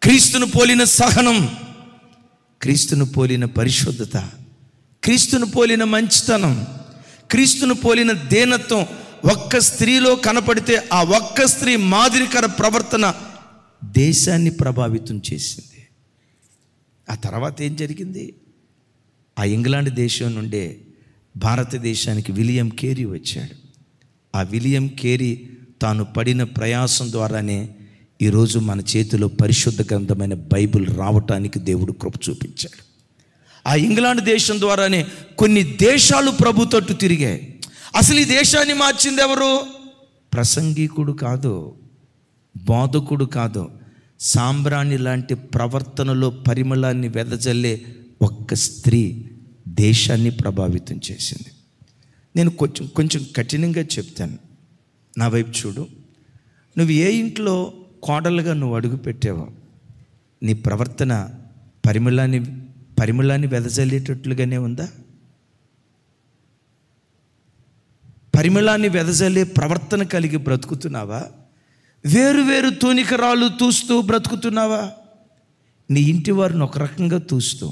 క్రీస్తును పోలిన సహనం, క్రీస్తును పోలిన పరిశుద్ధత, క్రీస్తును పోలిన మంచితనం, క్రీస్తును పోలిన దీనత్వం ఒక్క స్త్రీలో కనపడితే ఆ ఒక్క స్త్రీ మాదిరికర ప్రవర్తన దేశాన్ని ప్రభావితం చేసింది. ఆ తర్వాత ఏం జరిగింది? ఆ ఇంగ్లాండ్ దేశం నుండే భారతదేశానికి విలియం కేరీ వచ్చాడు. ఆ విలియం కేరీ తాను పడిన ప్రయాసం ద్వారానే ఈరోజు మన చేతిలో పరిశుద్ధ గ్రంథమైన బైబిల్ రావటానికి దేవుడు కృప చూపించాడు. ఆ ఇంగ్లాండ్ దేశం ద్వారానే కొన్ని దేశాలు ప్రభు తట్టు తిరిగాయి. అసలు ఈ దేశాన్ని మార్చింది ఎవరు? ప్రసంగికుడు కాదు, బోధకుడు కాదు, సాంబ్రాణి లాంటి ప్రవర్తనలో పరిమళాన్ని వెదజల్లే ఒక్క స్త్రీ దేశాన్ని ప్రభావితం చేసింది. నేను కొంచెం కఠినంగా చెప్తాను. నా వైపు చూడు. నువ్వు ఏ ఇంట్లో కోడలుగా నువ్వు అడుగు పెట్టావో నీ ప్రవర్తన పరిమళాన్ని వెదజల్లేటట్లుగానే ఉందా? పరిమళాన్ని వెదజల్లే ప్రవర్తన కలిగి బ్రతుకుతున్నావా? వేరు తూనికరాలు తూస్తూ బ్రతుకుతున్నావా? నీ ఇంటి వారిని ఒక రకంగా తూస్తూ,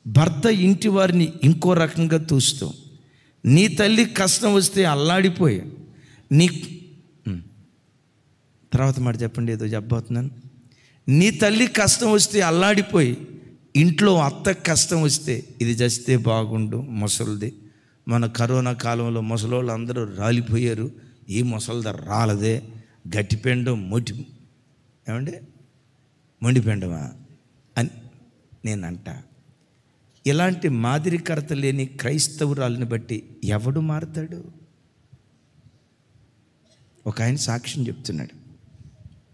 భర్త ఇంటి వారిని ఇంకో రకంగా తూస్తూ, నీ తల్లి కష్టం వస్తే అల్లాడిపోయి నీ తర్వాత మాట చెప్పండి, ఏదో చెప్పబోతున్నాను. నీ తల్లి కష్టం వస్తే అల్లాడిపోయి ఇంట్లో అత్త కష్టం వస్తే ఇది చేస్తే బాగుండు ముసలిది. మన కరోనా కాలంలో ముసలోళ్ళు అందరూ రాలిపోయారు, ఈ ముసలిద రాలదే, గట్టిపెండం మొండిపెండమా అని నేనంట. ఇలాంటి మాదిరికరత లేని క్రైస్తవురాలని బట్టి ఎవడు మారుతాడు? ఒక ఆయన సాక్ష్యం చెప్తున్నాడు.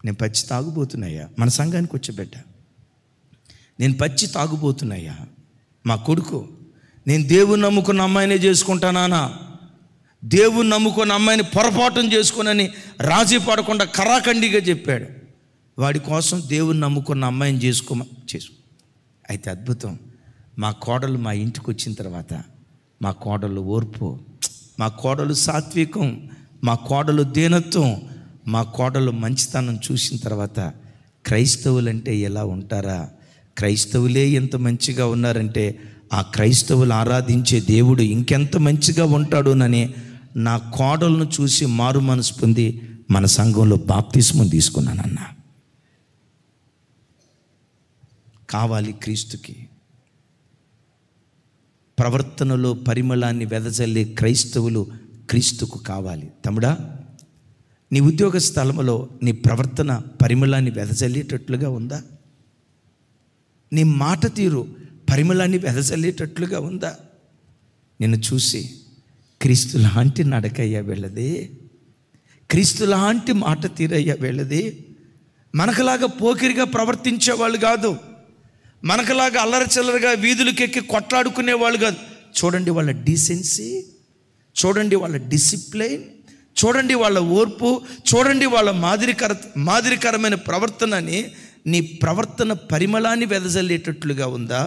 నేను పచ్చి తాగుబోతున్నాయా, మన సంఘానికి వచ్చేబెట్ట, నేను పచ్చి తాగుబోతున్నాయా, మా కొడుకు నేను దేవుని నమ్ముకున్న అమ్మాయినే చేసుకుంటానా, దేవుని నమ్ముకున్న అమ్మాయిని పొరపాటును చేసుకునని రాజీ పడకుండా కరాఖండిగా చెప్పాడు. వాడి కోసం దేవుని నమ్ముకున్న అమ్మాయిని చేసుకో. అయితే అద్భుతం, మా కోడలు మా ఇంటికి వచ్చిన తర్వాత మా కోడలు ఓర్పు, మా కోడలు సాత్వికం, మా కోడలు దీనత్వం, మా కోడలు మంచితనం చూసిన తర్వాత క్రైస్తవులంటే ఎలా ఉంటారా, క్రైస్తవులే ఎంత మంచిగా ఉన్నారంటే ఆ క్రైస్తవులు ఆరాధించే దేవుడు ఇంకెంత మంచిగా ఉంటాడోనని నా కోడలను చూసి మారు మనసు పొంది మన సంఘంలో బాప్తిస్మం తీసుకున్నానన్న. కావాలి క్రీస్తుకి ప్రవర్తనలో పరిమళాన్ని వెదజల్లే క్రైస్తవులు క్రీస్తుకు కావాలి. తమ్ముడా, నీ ఉద్యోగ స్థలంలో నీ ప్రవర్తన పరిమళాన్ని వెదజల్లేటట్లుగా ఉందా? నీ మాట తీరు పరిమళాన్ని వెదజల్లేటట్లుగా ఉందా? నిన్ను చూసి క్రీస్తు లాంటి నడకయ్యా వెళ్ళదే, క్రీస్తు లాంటి మాట తీరయ్యా వెళ్ళదే. మనకులాగా పోకిరిగా ప్రవర్తించేవాళ్ళు కాదు, మనకులాగా అల్లరచిల్లరగా వీధులకెక్కి కొట్లాడుకునేవాళ్ళు కాదు. చూడండి వాళ్ళ డీసెన్సీ, చూడండి వాళ్ళ డిసిప్లైన్, చూడండి వాళ్ళ ఓర్పు, చూడండి వాళ్ళ మాదిరికరమైన ప్రవర్తనని. నీ ప్రవర్తన పరిమళాన్ని వెదజల్లేటట్లుగా ఉందా,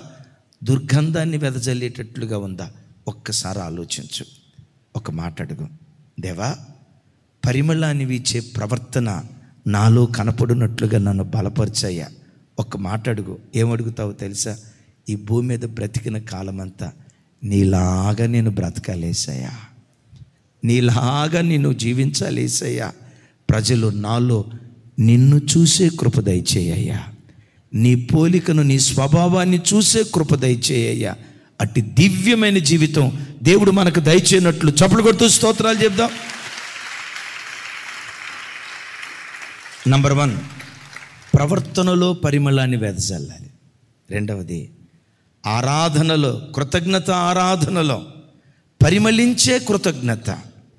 దుర్గంధాన్ని వెదజల్లేటట్లుగా ఉందా? ఒక్కసారి ఆలోచించు. ఒక మాట అడుగు, దేవా పరిమళాన్ని వీచే ప్రవర్తన నాలో కనపడినట్లుగా నన్ను బలపరిచాయా. ఒక్క మాట అడుగు. ఏమడుగుతావు తెలుసా? ఈ భూమి మీద బ్రతికిన కాలమంతా నీలాగా నేను బ్రతకాలేసయ్యా, నీలాగా నిన్ను జీవించాలేసయ్యా. ప్రజలు నాలో నిన్ను చూసే కృప దయచేయ్యా, నీ పోలికను నీ స్వభావాన్ని చూసే కృప దయచేయ్యా. అట్టి దివ్యమైన జీవితం దేవుడు మనకు దయచేయనట్లు చప్పట్లు కొడుతూ స్తోత్రాలు చెప్దాం. నంబర్ 1, ప్రవర్తనలో పరిమళాన్ని వెదజల్లాలి. రెండవది, ఆరాధనలో, కృతజ్ఞత ఆరాధనలో పరిమళించే కృతజ్ఞత,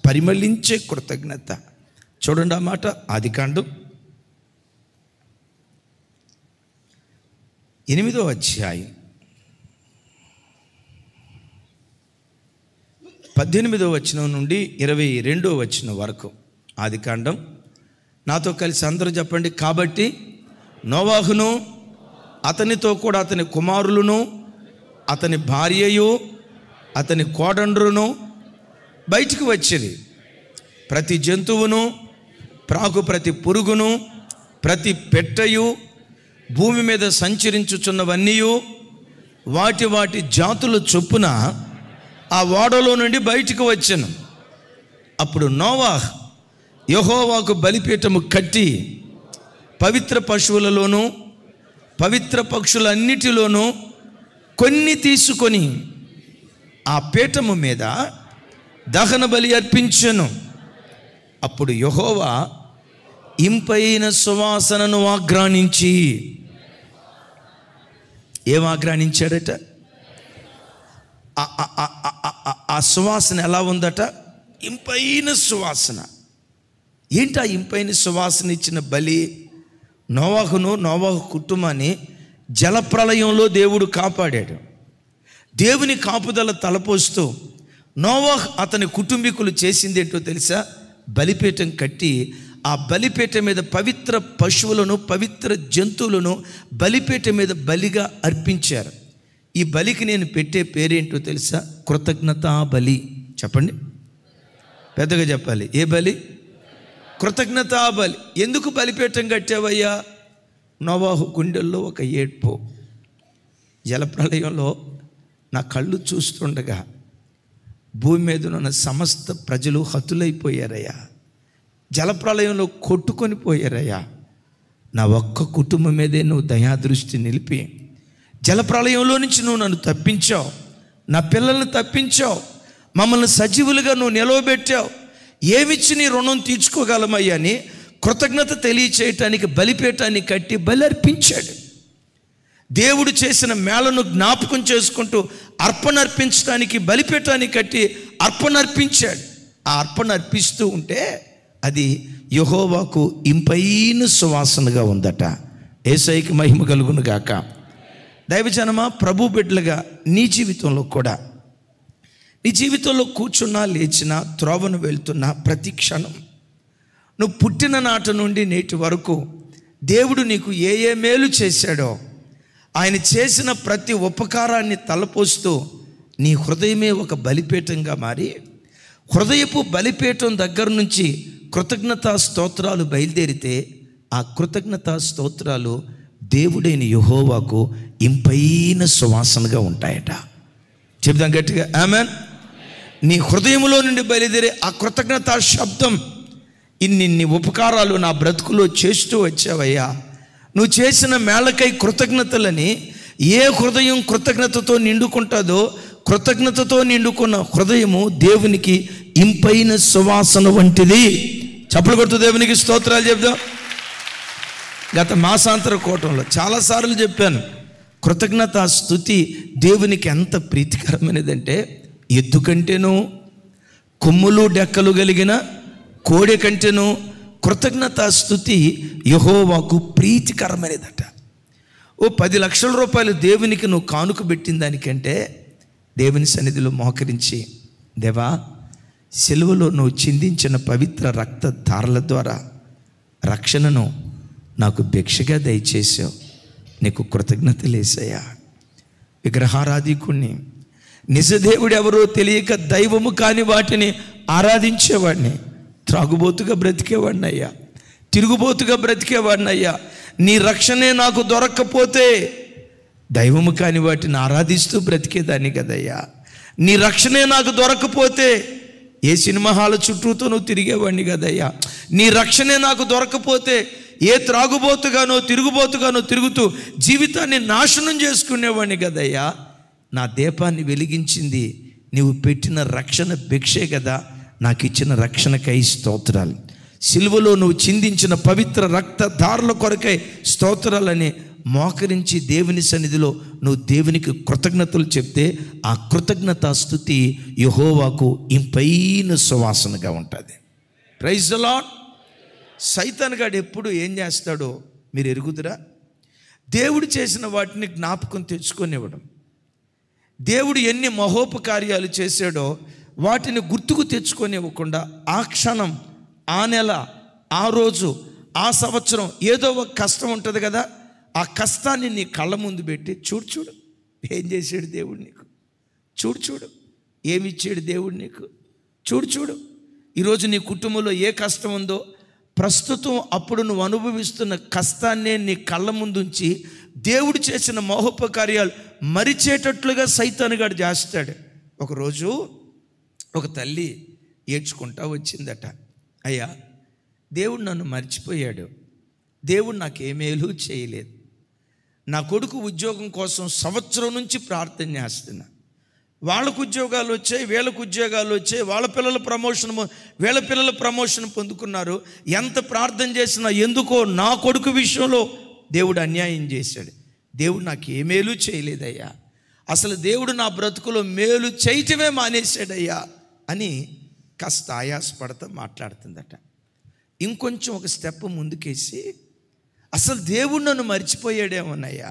పరిమళించే కృతజ్ఞత. చూడండి ఆ మాట, ఆదికాండం 8వ అధ్యాయం 18వ వచనం నుండి 22వ వచనం వరకు. ఆదికాండం, నాతో కలిసి అందరూ చెప్పండి. కాబట్టి నోవాహును అతనితో కూడా అతని కుమారులను అతని భార్యయు అతని కోడండ్రును బయటికి వచ్చింది. ప్రతి జంతువును, ప్రాకు ప్రతి పురుగును, ప్రతి పెట్టయు, భూమి మీద సంచరించుచున్నవన్నీ వాటి వాటి జాతుల చొప్పున ఆ ఓడలో నుండి బయటికి వచ్చాను. అప్పుడు నోవాహ్ యెహోవాకు బలిపీఠము కట్టి పవిత్ర పశువులలోనూ పవిత్ర పక్షులన్నిటిలోనూ కొన్ని తీసుకొని ఆ పీఠము మీద దహన బలి అర్పించెను. అప్పుడు యెహోవా ఇంపైన సువాసనను ఆగ్రానించి, ఏం ఆగ్రానించాడట? ఆ సువాసన ఎలా ఉందట? ఇంపైన సువాసన. ఏంటి ఆ ఇంపైన సువాసన ఇచ్చిన బలి? నోవాహు కుటుంబాన్ని జలప్రలయంలో దేవుడు కాపాడాడు. దేవుని కాపుదల తలపోస్తూ నోవాహు అతని కుటుంబీకులు చేసింది ఏంటో తెలుసా? బలిపీఠం కట్టి ఆ బలిపీఠం మీద పవిత్ర పశువులను పవిత్ర జంతువులను బలిపీఠం మీద బలిగా అర్పించారు. ఈ బలికి నేను పెట్టే పేరేంటో తెలుసా? కృతజ్ఞతా బలి. చెప్పండి, పెద్దగా చెప్పాలి. ఏ బలి? కృతజ్ఞతా బలి. ఎందుకు బలిపీఠం కట్టావయ్యా? నోవాహు గుండెల్లో ఒక ఏడ్పు. జలప్రలయంలో నా కళ్ళు చూస్తుండగా భూమి మీద ఉన్న సమస్త ప్రజలు హతులైపోయారయ్యా. జలప్రలయంలో కొట్టుకొని పోయారయ్యా. నా ఒక్క కుటుంబం మీదే నువ్వు దయాదృష్టి నిలిపి జలప్రలయంలో నుంచి నువ్వు నన్ను తప్పించావు, నా పిల్లల్ని తప్పించావు, మమ్మల్ని సజీవులుగా నువ్వు నిలవబెట్టావు. ఏమిచ్చి నీ రుణం తీర్చుకోగలమయ్యా అని కృతజ్ఞత తెలియచేయటానికి బలిపీఠాన్ని కట్టి బలి అర్పించాడు. దేవుడు చేసిన మేళను జ్ఞాపకం చేసుకుంటూ అర్పణ అర్పించడానికి బలిపీఠాన్ని కట్టి అర్పణ అర్పించాడు. ఆ అర్పణ అర్పిస్తూ ఉంటే అది యెహోవాకు ఇంపైన సువాసనగా ఉందట. యేసయ్యకి మహిమ కలుగును గాక. దైవజనమా, ప్రభు బిడ్డలుగా నీ జీవితంలో కూడా, నీ జీవితంలో కూర్చున్నా లేచినా త్రోవను వెళ్తున్నా ప్రతి క్షణం నువ్వు పుట్టిన నాటి నుండి నేటి వరకు దేవుడు నీకు ఏ ఏ మేలు చేశాడో ఆయన చేసిన ప్రతి ఉపకారాన్ని తలపోస్తూ నీ హృదయమే ఒక బలిపీఠంగా మారి, హృదయపు బలిపీఠం దగ్గర నుంచి కృతజ్ఞతా స్తోత్రాలు బయలుదేరితే ఆ కృతజ్ఞతా స్తోత్రాలు దేవుడైన యెహోవాకు ఇంపైన సువాసనగా ఉంటాయట. చెప్దాం గట్టిగా, ఆమేన్. నీ హృదయంలో నుండి బయలుదేరే ఆ కృతజ్ఞతా శబ్దం, ఇన్ని ఉపకారాలు నా బ్రతుకులో చేస్తూ వచ్చావయ్యా, నువ్వు చేసిన మేళకై కృతజ్ఞతలని ఏ హృదయం కృతజ్ఞతతో నిండుకుంటుందో, కృతజ్ఞతతో నిండుకున్న హృదయము దేవునికి ఇంపైన సువాసన వంటిది. చప్పలు కొడుతూ దేవునికి స్తోత్రాలు చెప్దాం. గత మాసాంతర కూటంలో చాలాసార్లు చెప్పాను, కృతజ్ఞతా స్తుతి దేవునికి ఎంత ప్రీతికరమైనదంటే, ఎద్దు కంటేనూ కొమ్ములు డెక్కలు కలిగిన కోడె కంటేనూ కృతజ్ఞతా స్తుతి యెహోవాకు ప్రీతికరమైనదట. ఓ 10 లక్షల రూపాయలు దేవునికి నువ్వు కానుక పెట్టిన దానికంటే దేవుని సన్నిధిలో మోకరించి, దేవా, సిలువలో నువ్వు చిందించిన పవిత్ర రక్త ధారల ద్వారా రక్షణను నాకు భిక్షగా దయచేసావు, నీకు కృతజ్ఞతలేసయ్యా. విగ్రహారాధికుణ్ణి, నిజదేవుడు ఎవరో తెలియక దైవము కాని వాటిని ఆరాధించేవాడిని, త్రాగుబోతుగా బ్రతికేవాడిని అయ్యా, తిరుగుబోతుగా బ్రతికేవాడిని అయ్యా. నీ రక్షణే నాకు దొరక్కపోతే దైవము కాని వాటిని ఆరాధిస్తూ బ్రతికేదాన్ని కదయ్యా. నీ రక్షణే నాకు దొరకపోతే ఏ సినిమా హాల్ చుట్టూతో నువ్వు తిరిగేవాడిని కదయ్యా. నీ రక్షణే నాకు దొరకపోతే ఏ త్రాగుబోతుగానో తిరుగుబోతుగానో తిరుగుతూ జీవితాన్ని నాశనం చేసుకునేవాడిని కదయ్యా. నా దీపాన్ని వెలిగించింది నీవు పెట్టిన రక్షణ భిక్షే కదా, నాకు ఇచ్చిన రక్షణకై స్తోత్రాలు. సిలువలో నువ్వు చిందించిన పవిత్ర రక్త ధారల కొరకై స్తోత్రాలని మోకరించి దేవుని సన్నిధిలో నువ్వు దేవునికి కృతజ్ఞతలు చెప్తే ఆ కృతజ్ఞతా స్తుతి యెహోవాకు ఇంపైన సువాసనగా ఉంటుంది. Praise the lord. సైతాన్ గాడు ఎప్పుడు ఏం చేస్తాడో మీరు ఎరుగుదురా? దేవుడు చేసిన వాటిని జ్ఞాపకం తెచ్చుకొనివ్వడం, దేవుడు ఎన్ని మహోపకార్యాలు చేశాడో వాటిని గుర్తుకు తెచ్చుకొనివ్వకుండా ఆ క్షణం, ఆ నెల, ఆ రోజు, ఆ సంవత్సరం ఏదో ఒక కష్టం ఉంటుంది కదా, ఆ కష్టాన్ని నీ కళ్ళ ముందు పెట్టి చూడు ఏం చేశాడు దేవుడు నీకు, చూడు ఏమిచ్చాడు దేవుడు నీకు, చూడు ఈరోజు నీ కుటుంబంలో ఏ కష్టం ఉందో ప్రస్తుతం అప్పుడు నువ్వు అనుభవిస్తున్న కష్టాన్నే నీ కళ్ళ ముందుంచి దేవుడు చేసిన మహోపకార్యాలు మరిచేటట్లుగా సైతానుగాడు చేస్తాడు. ఒకరోజు ఒక తల్లి ఏడ్చుకుంటా వచ్చిందట, అయ్యా, దేవుడు నన్ను మర్చిపోయాడు, దేవుడు నాకు ఏ మేలు చేయలేదు. నా కొడుకు ఉద్యోగం కోసం సంవత్సరం నుంచి ప్రార్థన చేస్తున్నా. వాళ్ళకు ఉద్యోగాలు వచ్చాయి, వీళ్ళకు ఉద్యోగాలు వచ్చాయి, వాళ్ళ పిల్లల ప్రమోషన్ పొందుకున్నారు. ఎంత ప్రార్థన చేసినా ఎందుకో నా కొడుకు విషయంలో దేవుడు అన్యాయం చేశాడు. దేవుడు నాకు ఏ మేలు చేయలేదయ్యా, అసలు దేవుడు నా బ్రతుకులో మేలు చేయటమే మానేశాడయ్యా అని కాస్త ఆయాసపడతా మాట్లాడుతుందట. ఇంకొంచెం ఒక స్టెప్ ముందుకేసి, అసలు దేవుడు నన్ను మర్చిపోయాడేమోనయ్యా,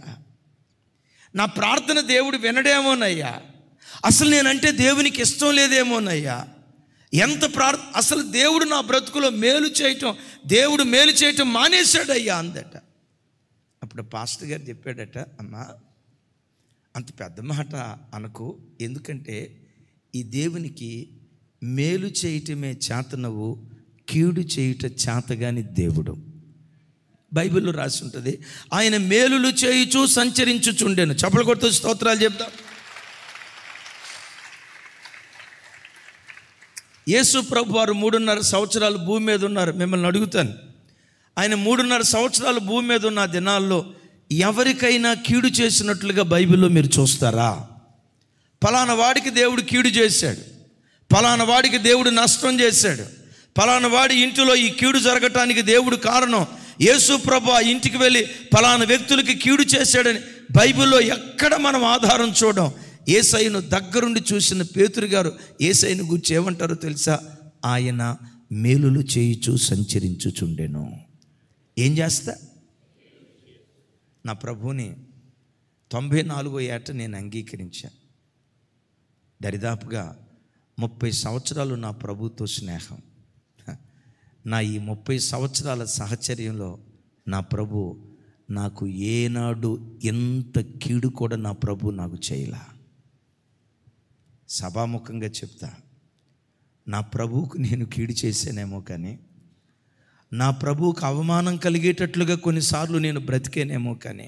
నా ప్రార్థన దేవుడు వినడేమోనయ్యా, అసలు నేనంటే దేవునికి ఇష్టం లేదేమోనయ్యా, అసలు దేవుడు నా బ్రతుకులో దేవుడు మేలు చేయటం మానేశాడయ్యా అందట. అప్పుడు పాస్టర్ గారు చెప్పాడట, అమ్మా అంత పెద్ద మాట అనకు, ఎందుకంటే ఈ దేవునికి మేలు చేయటమే చేతనవు, కీడు చేయుట చేతగాని దేవుడు. బైబిల్లో రాసి ఉంటుంది, ఆయన మేలులు చేయుచు సంచరించుచుండెను. చప్పలు కొడుతూ స్తోత్రాలు చెప్తాం. యేసు ప్రభు వారు 3.5 సంవత్సరాలు భూమి మీద ఉన్నారు. మిమ్మల్ని అడుగుతాను, ఆయన 3.5 సంవత్సరాలు భూమి మీద ఉన్న దినాల్లో ఎవరికైనా కీడు చేసినట్లుగా బైబిల్లో మీరు చూస్తారా? ఫలానా వాడికి దేవుడు కీడు చేశాడు, ఫలానా వాడికి దేవుడు నష్టం చేశాడు, ఫలానా వాడి ఇంటిలో ఈ కీడు జరగటానికి దేవుడు కారణం, యేసు ప్రభు ఆ ఇంటికి వెళ్ళి ఫలానా వ్యక్తులకి కీడు చేశాడని బైబిల్లో ఎక్కడ మనం ఆధారం చూడం. యేసయ్యను దగ్గరుండి చూసిన పేతురు గారు యేసయ్యను గురించి ఏమంటారో తెలుసా? ఆయన మేలులు చేయుచు సంచరించుచుండెను. ఏం చేస్తా? నా ప్రభువుని 94వ ఏట నేను అంగీకరించాను. దరిదాపుగా 30 సంవత్సరాలు నా ప్రభుతో స్నేహం. నా ఈ 30 సంవత్సరాల సహచర్యంలో నా ప్రభు నాకు ఏనాడు ఎంత కీడు కూడా నా ప్రభు నాకు చేయలా. సభాముఖంగా చెప్తా, నా ప్రభువుకు నేను కీడు చేశానేమో, కానీ నా ప్రభువుకు అవమానం కలిగేటట్లుగా కొన్నిసార్లు నేను బ్రతికేనేమో, కానీ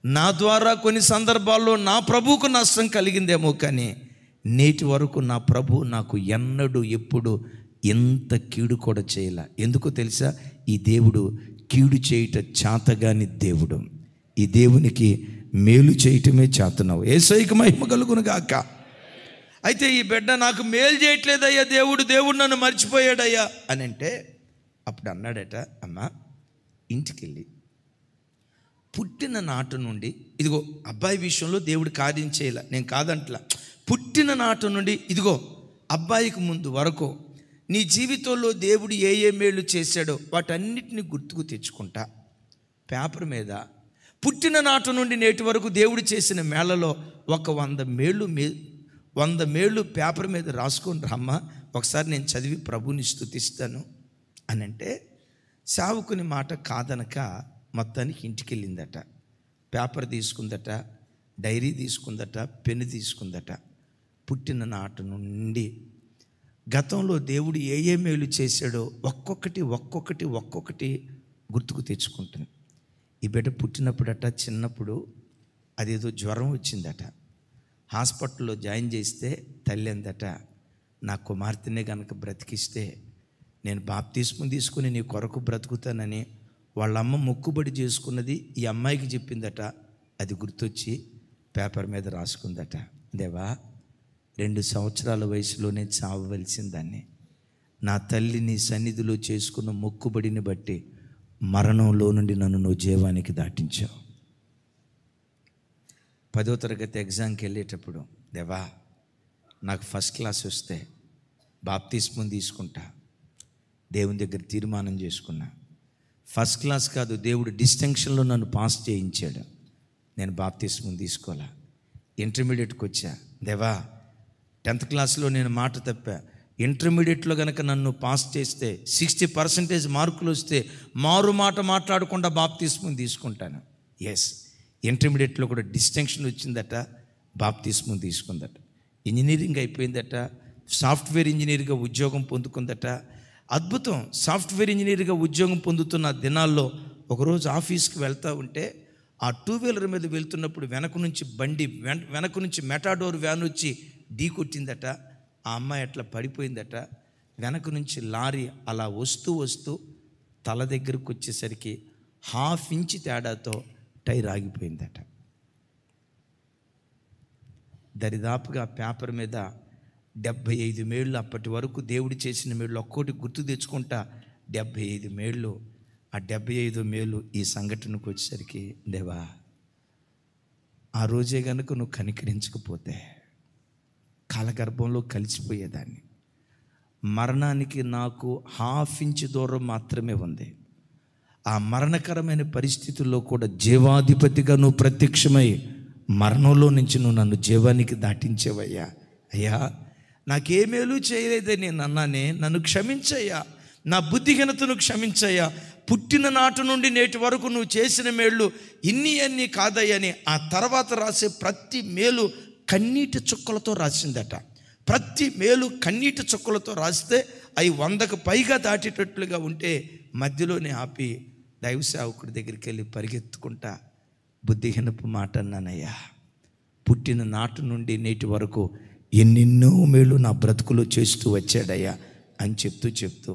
నా ద్వారా కొన్ని సందర్భాల్లో నా ప్రభువుకు నష్టం కలిగిందేమో, కానీ నేటి వరకు నా ప్రభు నాకు ఎన్నడూ ఎప్పుడు ఎంత కీడు కూడా చేయలే. ఎందుకో తెలుసా? ఈ దేవుడు కీడు చేయుట చేతగాని దేవుడు. ఈ దేవునికి మేలు చేయటమే చేతనవు. యేసయ్యకు మహిమ కలుగును గాక. అయితే ఈ బిడ్డ నాకు మేలు చేయట్లేదయ్యా, దేవుడు నన్ను మర్చిపోయాడయ్యా అని అంటే, అప్పుడు అన్నాడట, అమ్మ ఇంటికి వెళ్ళి పుట్టిన నాటి నుండి, ఇదిగో అబ్బాయి విషయంలో దేవుడు కార్యం చేయాల, నేను కాదంట్లా, పుట్టిన నాటి నుండి ఇదిగో అబ్బాయికి ముందు వరకు నీ జీవితంలో దేవుడు ఏ మేలు చేశాడో వాటన్నిటిని గుర్తుకు తెచ్చుకుంటా పేపర్ మీద పుట్టిన నాటి నుండి నేటి వరకు దేవుడు చేసిన మేళలో ఒక 100 మేళ్ళు పేపర్ మీద రాసుకొని రమ్మ, ఒకసారి నేను చదివి ప్రభుని స్తుతిస్తాను అని అంటే, సావుకుని మాట కాదనక మొత్తానికి ఇంటికి వెళ్ళిందట. పేపర్ తీసుకుందట, డైరీ తీసుకుందట, పెన్ను తీసుకుందట. పుట్టిన నాటి నుండి గతంలో దేవుడు ఏ మేలు చేశాడో ఒక్కొక్కటి గుర్తుకు తెచ్చుకుంటుంది. ఈ బిడ్డ పుట్టినప్పుడట, చిన్నప్పుడు అదేదో జ్వరం వచ్చిందట. హాస్పిటల్లో జాయిన్ చేస్తే తల్లి అందట, నా కుమార్తెనే కనుక బ్రతికిస్తే నేను బాప్తిస్మం తీసుకుని నీ కొరకు బ్రతుకుతానని వాళ్ళమ్మ మొక్కుబడి చేసుకున్నది ఈ అమ్మాయికి చెప్పిందట. అది గుర్తొచ్చి పేపర్ మీద రాసుకుందట, దేవా 2 సంవత్సరాల వయసులోనే చావవలసిందాన్ని, నా తల్లి నీ సన్నిధిలో చేసుకున్న మొక్కుబడిని బట్టి మరణంలో నుండి నన్ను నువ్వు జీవానికి దాటించావు. 10వ తరగతి ఎగ్జామ్కి వెళ్ళేటప్పుడు, దేవా నాకు ఫస్ట్ క్లాస్ వస్తే బాప్తిస్మం తీసుకుంటా, దేవుని దగ్గర తీర్మానం చేసుకున్నా. ఫస్ట్ క్లాస్ కాదు, దేవుడు డిస్టింక్షన్లో నన్ను పాస్ చేయించాడు, నేను బాప్తిస్మం తీసుకోవాలా. ఇంటర్మీడియట్కి వచ్చా, దేవా 10th క్లాస్లో నేను మాట తప్పా, ఇంటర్మీడియట్లో కనుక నన్ను పాస్ చేస్తే 60% మార్కులు వస్తే మారు మాట మాట్లాడకుండా బాప్తిస్మం తీసుకుంటాను. ఎస్, ఇంటర్మీడియట్లో కూడా డిస్టింక్షన్ వచ్చిందట, బాప్తిస్మం తీసుకుందట. ఇంజనీరింగ్ అయిపోయిందట, సాఫ్ట్వేర్ ఇంజనీర్గా ఉద్యోగం పొందుకుందట. అద్భుతం. సాఫ్ట్వేర్ ఇంజనీర్గా ఉద్యోగం పొందుతున్న దినాల్లో ఒకరోజు ఆఫీస్కి వెళ్తూ ఉంటే ఆ 2 వీలర్ మీద వెళ్తున్నప్పుడు వెనక నుంచి మెటాడోర్ వ్యాన్ వచ్చి ఢీ కొట్టిందట. ఆ అమ్మాయి అట్లా పడిపోయిందట. వెనక నుంచి లారీ అలా వస్తూ తల దగ్గరకు వచ్చేసరికి ½ ఇంచ్ తేడాతో టైర్ ఆగిపోయిందట. దరిదాపుగా పేపర్ మీద 75 మేళ్ళు, అప్పటి వరకు దేవుడు చేసిన మేళ్ళు ఒక్కోటి గుర్తు తెచ్చుకుంటా 75 మేళ్ళు. ఆ 75 మేలు ఈ సంఘటనకు వచ్చేసరికి, దేవా ఆ రోజే కనుక నువ్వు కనికరించకపోతే కాలగర్భంలో కలిసిపోయేదాన్ని. మరణానికి నాకు ½ ఇంచ్ దూరం మాత్రమే ఉంది. ఆ మరణకరమైన పరిస్థితుల్లో కూడా జీవాధిపతిగా నువ్వు ప్రత్యక్షమై మరణంలో నుంచి నువ్వు నన్ను జీవానికి దాటించేవయ్యా. అయ్యా నాకే మేలు చేయలేదే నేను అన్నానే, నన్ను క్షమించయ్యా, నా బుద్ధిహీనతను క్షమించయ్యా. పుట్టిన నాటి నుండి నేటి వరకు నువ్వు చేసిన మేళ్ళు ఇన్ని కాదయ్యని ఆ తర్వాత రాసే ప్రతి మేలు కన్నీటి చుక్కలతో రాసిందట. ప్రతి మేలు కన్నీటి చుక్కలతో రాస్తే అవి 100కు పైగా దాటేటట్లుగా ఉంటే మధ్యలోనే ఆపి దైవ సేవకుడి దగ్గరికి వెళ్ళి పరిగెత్తుకుంటా, బుద్ధిహీనపు మాట అన్నానయ్యా, పుట్టిన నాటి నుండి నేటి వరకు ఎన్నెన్నో మేలు నా బ్రతుకులో చేస్తూ వచ్చాడయ్యా అని చెప్తూ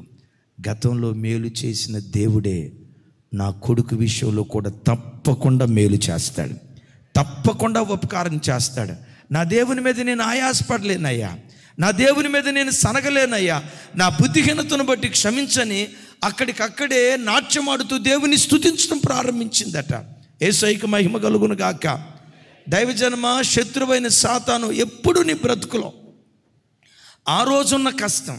గతంలో మేలు చేసిన దేవుడే నా కొడుకు విషయంలో కూడా తప్పకుండా మేలు చేస్తాడు, తప్పకుండా ఉపకారం చేస్తాడు. నా దేవుని మీద నేను ఆయాసపడలేనయ్యా, నా దేవుని మీద నేను సనగలేనయ్యా, నా బుద్ధిహీనతను బట్టి క్షమించని అక్కడికక్కడే నాట్యమాడుతూ దేవుని స్తుతించడం ప్రారంభించిందట. యేసయ్యకు మహిమ కలుగును గాక. దైవజనమ, శత్రువైన సాతాను ఎప్పుడు నీ బ్రతుకులో ఆ రోజున్న కష్టం,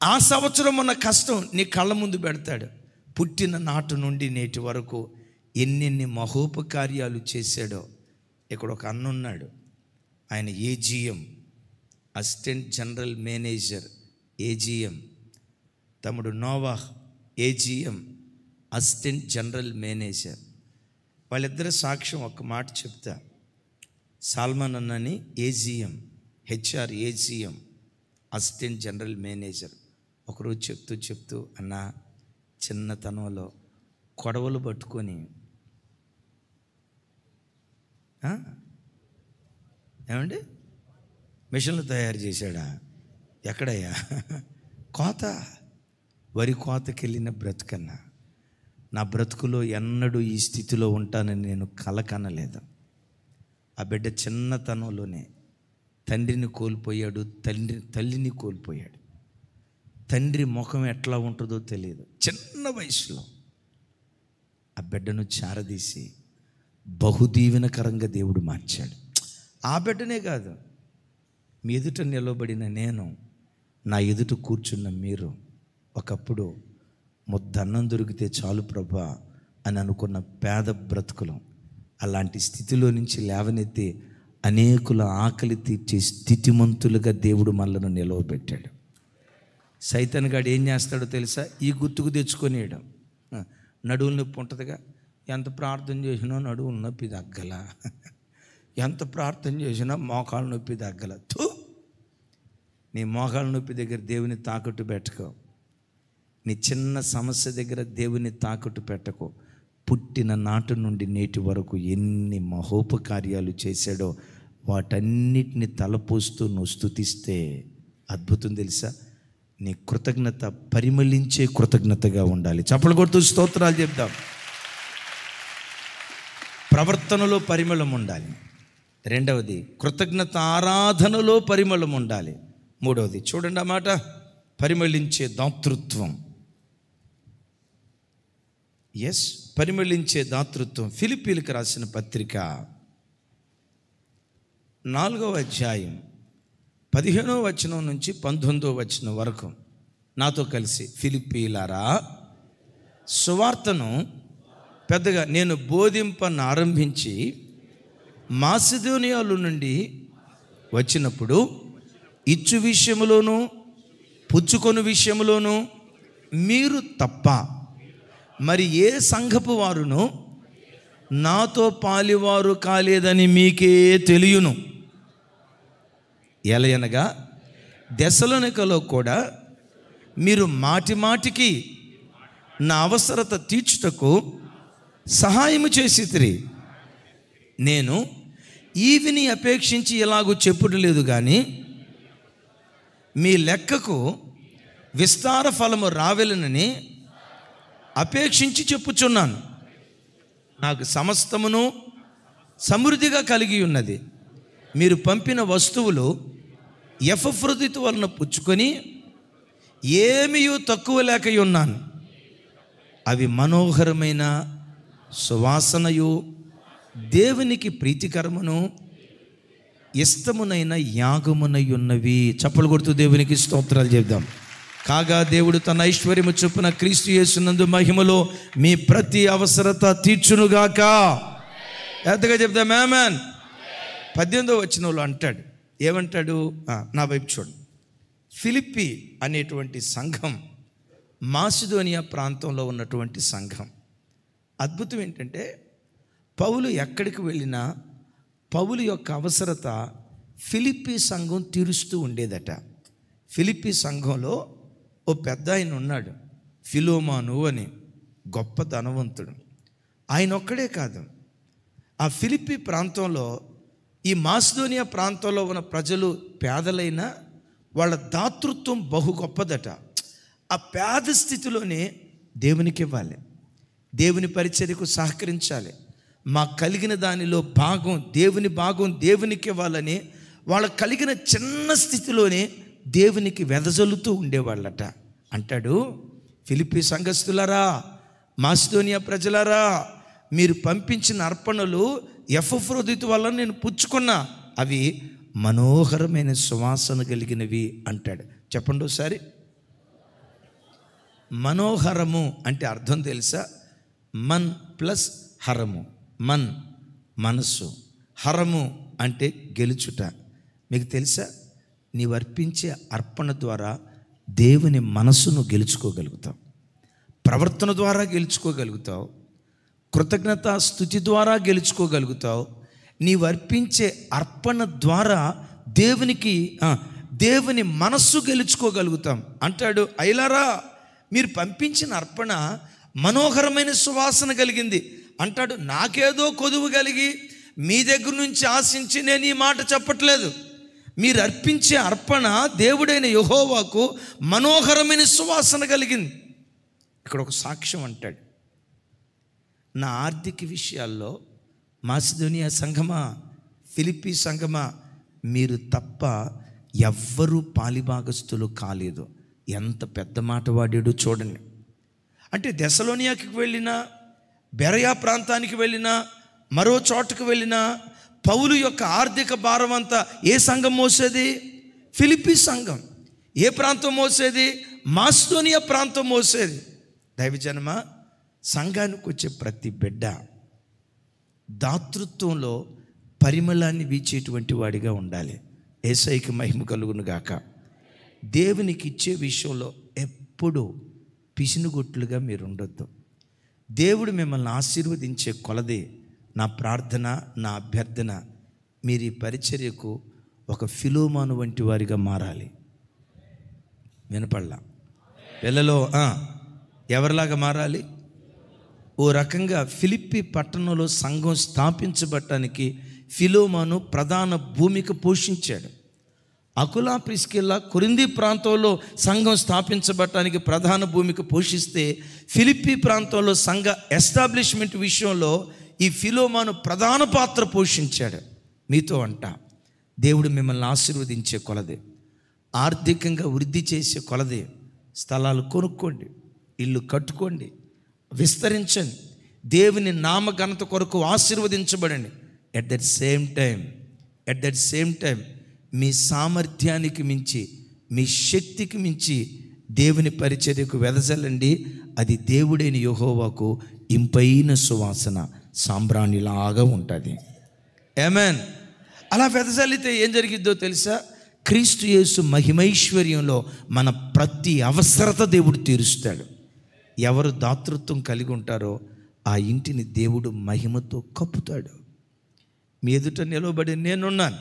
ఆ సంవత్సరం ఉన్న కష్టం నీ కళ్ళ ముందు పెడతాడు. పుట్టిన నాటి నుండి నేటి వరకు ఎన్నెన్ని మహోపకార్యాలు చేశాడో. ఇక్కడ ఒక అన్న ఉన్నాడు, ఆయన AGM, assistant general manager AGM. తమ్ముడు Noah AGM, assistant general manager. వాళ్ళిద్దరి సాక్ష్యం ఒక మాట చెప్తా. సాల్మన్ అన్నని AGM, HR AGM, assistant general manager. ఒకరోజు చెప్తూ అన్న, చిన్నతనంలో కొడవలు పట్టుకొని ఏమండి మిషన్లు తయారు చేశాడా? ఎక్కడయ్యా? వరి కోతకి వెళ్ళిన బ్రతుకన్నా. నా బ్రతుకులో ఎన్నడూ ఈ స్థితిలో ఉంటానని నేను కలకనలేదు. ఆ బిడ్డ చిన్నతనంలోనే తండ్రిని కోల్పోయాడు, తల్లిని కోల్పోయాడు. తండ్రి ముఖం ఎట్లా ఉంటుందో తెలియదు. చిన్న వయసులో ఆ బిడ్డను చారదీసి బహుదీవెనకరంగా దేవుడు మార్చాడు. ఆ బిడ్డనే కాదు, మీ ఎదుట నిలబడిన నేను, నా ఎదుట కూర్చున్న మీరు, ఒకప్పుడు ముద్దన్నం దొరికితే చాలు ప్రభా అని అనుకున్న పేద బ్రతుకులం అలాంటి స్థితిలో నుంచి లేవనెత్తి అనేకుల ఆకలి తీర్చే స్థితిమంతులుగా దేవుడు మనలను నిలవబెట్టాడు. సైతాన్ గాడు ఏం చేస్తాడో తెలుసా? ఈ గుర్తుకు తెచ్చుకొనియడం. నడువులు నొప్పి ఉంటుందిగా, ఎంత ప్రార్థన చేసినా నడువులు నొప్పి తగ్గల, ఎంత ప్రార్థన చేసినా మోకాళ్ళ నొప్పి తగ్గల. నీ మోకాళ్ళ నొప్పి దగ్గర దేవుని తాకట్టు పెట్టుకో. నీ చిన్న సమస్య దగ్గర దేవుని తాకట్టు పెట్టుకో. పుట్టిన నాటి నుండి నేటి వరకు ఎన్ని మహోపకార్యాలు చేశాడో వాటన్నిటిని తలపోస్తూ నువ్వు స్తుతిస్తే అద్భుతం తెలుసా? నీ కృతజ్ఞత పరిమళించే కృతజ్ఞతగా ఉండాలి. చప్పలు కొడుతూ స్తోత్రాలు చెప్దాం. ప్రవర్తనలో పరిమళం ఉండాలి. రెండవది, కృతజ్ఞత ఆరాధనలో పరిమళం ఉండాలి. మూడవది, చూడండి ఆ మాట, పరిమళించే దాతృత్వం. పరిమళించే దాతృత్వం. ఫిలిప్పీలకు రాసిన పత్రిక 4వ అధ్యాయం 15వ వచనం నుంచి 19వ వచనం వరకు నాతో కలిసి, ఫిలిప్పీలారా, సువార్తను పెద్దగా నేను బోధింపనారంభించి మాసిదోనియాలో నుండి వచ్చినప్పుడు ఇచ్చు విషయములోను పుచ్చుకొను విషయములోను మీరు తప్ప మరి ఏ సంఘపు వారును నాతో పాలివారు కాలేదని మీకే తెలియను. ఎలయనగా దెసలోనికలో కూడా మీరు మాటికి నా అవసరత తీర్చుటకు సహాయము చేసితిరి. నేను ఈవిని అపేక్షించి ఎలాగూ చెప్పుడు లేదు, కానీ మీ లెక్కకు విస్తార ఫలము రావెలనని అపేక్షించి చెప్పుచున్నాను. నాకు సమస్తమును సమృద్ధిగా కలిగి ఉన్నది. మీరు పంపిన వస్తువులు ఎపఫ్రొదితు వలన పుచ్చుకొని ఏమీ తక్కువ లేక ఉన్నాను. అవి మనోహరమైన సువాసనయు దేవునికి ప్రీతికరమును ఇష్టమునైన యాగమునై ఉన్నవి. చప్పలు కొడుతూ దేవునికి స్తోత్రాలు చెప్దాం. కాగా దేవుడు తన ఐశ్వర్యము చొప్పున క్రీస్తు యేసునందు మహిమలో మీ ప్రతి అవసరత తీర్చునుగాక. ఎంతగా చెప్దాం ఆమేన్. 18వ వచనంలో అంటాడు, ఏమంటాడు? నా వైపు చూడండి. ఫిలిప్పి అనేటువంటి సంఘం మాసిదోనియా ప్రాంతంలో ఉన్నటువంటి సంఘం. అద్భుతం ఏంటంటే పౌలు ఎక్కడికి వెళ్ళినా పౌలు యొక్క అవసరత ఫిలిప్పి సంఘం తీరుస్తూ ఉండేదట. ఫిలిప్పి సంఘంలో ఓ పెద్ద ఆయన ఉన్నాడు, ఫిలోమాను అని, గొప్ప ధనవంతుడు. ఆయన ఒక్కడే కాదు, ఆ ఫిలిప్పి ప్రాంతంలో ఈ మాసిదోనియా ప్రాంతంలో ఉన్న ప్రజలు పేదలైనా వాళ్ళ దాతృత్వం బహు గొప్పదట. ఆ పేద స్థితిలోనే దేవునికి ఇవ్వాలి, దేవుని పరిచర్యకు సహకరించాలి, మాకు కలిగిన దానిలో భాగం దేవునికి ఇవ్వాలని వాళ్ళకు కలిగిన చిన్న స్థితిలోనే దేవునికి వెదజల్లుతూ ఉండేవాళ్ళట. అంటాడు, ఫిలిప్పి సంఘస్థులారా, మాసిదోనియా ప్రజలారా, మీరు పంపించిన అర్పణలు ఎపఫ్రొదితు వల్ల నేను పుచ్చుకున్నా, అవి మనోహరమైన సువాసన కలిగినవి అంటాడు. చెప్పండి ఒకసారి. మనోహరము అంటే అర్థం తెలుసా? మన్ ప్లస్ హరము. మన్ మనస్సు, హరము అంటే గెలుచుట. మీకు తెలుసా, నీవు అర్పించే అర్పణ ద్వారా దేవుని మనస్సును గెలుచుకోగలుగుతావు, ప్రవర్తన ద్వారా గెలుచుకోగలుగుతావు, కృతజ్ఞత స్తుతి ద్వారా గెలుచుకోగలుగుతావు. నీవు అర్పించే అర్పణ ద్వారా దేవుని మనస్సు గెలుచుకోగలుగుతాం అంటాడు. అయ్యలారా, మీరు పంపించిన అర్పణ మనోహరమైన సువాసన కలిగింది అంటాడు. నాకేదో కొదువు కలిగి మీ దగ్గర నుంచి ఆశించి నేను ఈ మాట చెప్పట్లేదు. మీరు అర్పించే అర్పణ దేవుడైన యెహోవాకు మనోహరమైన సువాసన కలిగింది. ఇక్కడ ఒక సాక్ష్యం అంటాడు, నా ఆర్థిక విషయాల్లో మాసిదోనియా సంఘమా, ఫిలిప్పి సంఘమా, మీరు తప్ప ఎవ్వరూ పాలిభాగస్తులు కాలేదు. ఎంత పెద్ద మాట వాడాడు చూడండి. అంటే దెసలోనియాకి వెళ్ళినా, బెరయా ప్రాంతానికి వెళ్ళినా, మరో చోటుకు వెళ్ళినా పౌలు యొక్క ఆర్థిక భారం అంతా ఏ సంఘం మోసేది? ఫిలిప్పి సంఘం. ఏ ప్రాంతం మోసేది? మాసిదోనియా ప్రాంతం మోసేది. దైవజనమా, సంఘానికి వచ్చే ప్రతి బిడ్డ దాతృత్వంలో పరిమళాన్ని వీచేటువంటి వాడిగా ఉండాలి. యేసయ్యకి మహిమ కలుగును గాక. దేవునికి ఇచ్చే విషయంలో ఎప్పుడూ పిసినుగొట్టులుగా మీరు ఉండొద్దు. దేవుడు మిమ్మల్ని ఆశీర్వదించే కొలది నా ప్రార్థన, నా అభ్యర్థన, మీరు ఈ పరిచర్యకు ఒక ఫిలోమాను వంటి వారిగా మారాలి. వినపడలా? పిల్లలో ఎవరిలాగా మారాలి? ఓ రకంగా ఫిలిప్పి పట్టణంలో సంఘం స్థాపించబడటానికి ఫిలోమాను ప్రధాన భూమిక పోషించాడు. అకులా, ప్రిస్కిల్లా కొరింథీ ప్రాంతంలో సంఘం స్థాపించబడటానికి ప్రధాన భూమిక పోషిస్తే, ఫిలిప్పి ప్రాంతంలో సంఘ ఎస్టాబ్లిష్మెంట్ విషయంలో ఈ ఫిలోమాను ప్రధాన పాత్ర పోషించాడు. మీతో అంట, దేవుడు మిమ్మల్ని ఆశీర్వదించే కొలదే, ఆర్థికంగా వృద్ధి చేసే కొలదే స్థలాలు కొనుక్కోండి, ఇల్లు కట్టుకోండి, విస్తరించండి, దేవుని నామ ఘనత కొరకు ఆశీర్వదించబడండి. ఎట్ దట్ సేమ్ టైం మీ సామర్థ్యానికి మించి, మీ శక్తికి మించి దేవుని పరిచర్యకు వెదజల్లండి. అది దేవుడైన యెహోవాకు ఇంపైన సువాసన, సాంబ్రాణిలాగా ఉంటుంది. ఆమేన్. అలా వెదజల్లితే ఏం జరిగిద్దో తెలుసా? క్రీస్తు యేసు మహిమైశ్వర్యంలో మన ప్రతి అవసరత దేవుడు తీరుస్తాడు. ఎవరు దాతృత్వం కలిగి ఉంటారో ఆ ఇంటిని దేవుడు మహిమతో కప్పుతాడు. మీ ఎదుట నిలబడి నేనున్నాను.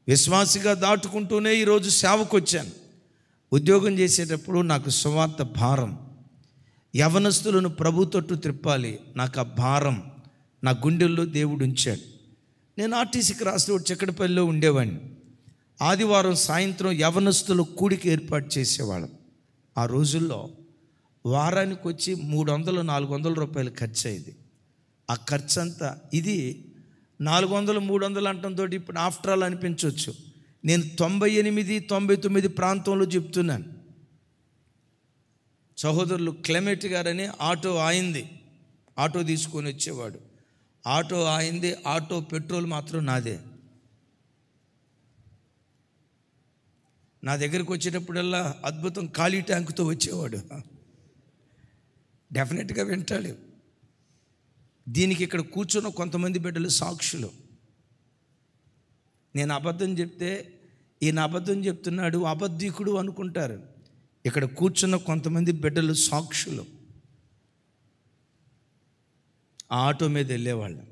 విశ్వాసిగా దాటుకుంటూనే ఈరోజు సేవకు వచ్చాను. ఉద్యోగం చేసేటప్పుడు నాకు సువార్త భారం, యవనస్తులను ప్రభు తట్టు త్రిప్పాలి. నాకు ఆ భారం నా గుండెల్లో దేవుడు ఉంచాడు. నేను ఆర్టీసీకి రాస్తూ చెక్కడపల్లిలో ఉండేవాడిని. ఆదివారం సాయంత్రం యవనస్తులు కూడికి ఏర్పాటు చేసేవాళ్ళం. ఆ రోజుల్లో వారానికి వచ్చి 300-400 రూపాయలు ఖర్చు అయ్యేది. ఆ ఖర్చు అంతా ఇది 400, 300 అంటంతో ఇప్పుడు ఆఫ్టర్ ఆల్ అనిపించవచ్చు. నేను 98, 99 ప్రాంతంలో చెప్తున్నాను. సహోదరులు క్లెమెట్ గారని ఆటో ఆయింది, ఆటో తీసుకొని వచ్చేవాడు. ఆటో ఆయింది, ఆటో పెట్రోల్ మాత్రం నాదే. నా దగ్గరికి వచ్చేటప్పుడల్లా అద్భుతం ఖాళీ ట్యాంకుతో వచ్చేవాడు. డెఫినెట్గా వింటాడు. దీనికి ఇక్కడ కూర్చున్న కొంతమంది బిడ్డలు సాక్షులు. నేను అబద్ధం చెప్తే ఈయన అబద్ధం చెప్తున్నాడు, అబద్ధికుడు అనుకుంటారు. ఇక్కడ కూర్చున్న కొంతమంది బిడ్డలు సాక్షులు. ఆ ఆటో మీద వెళ్ళేవాళ్ళు.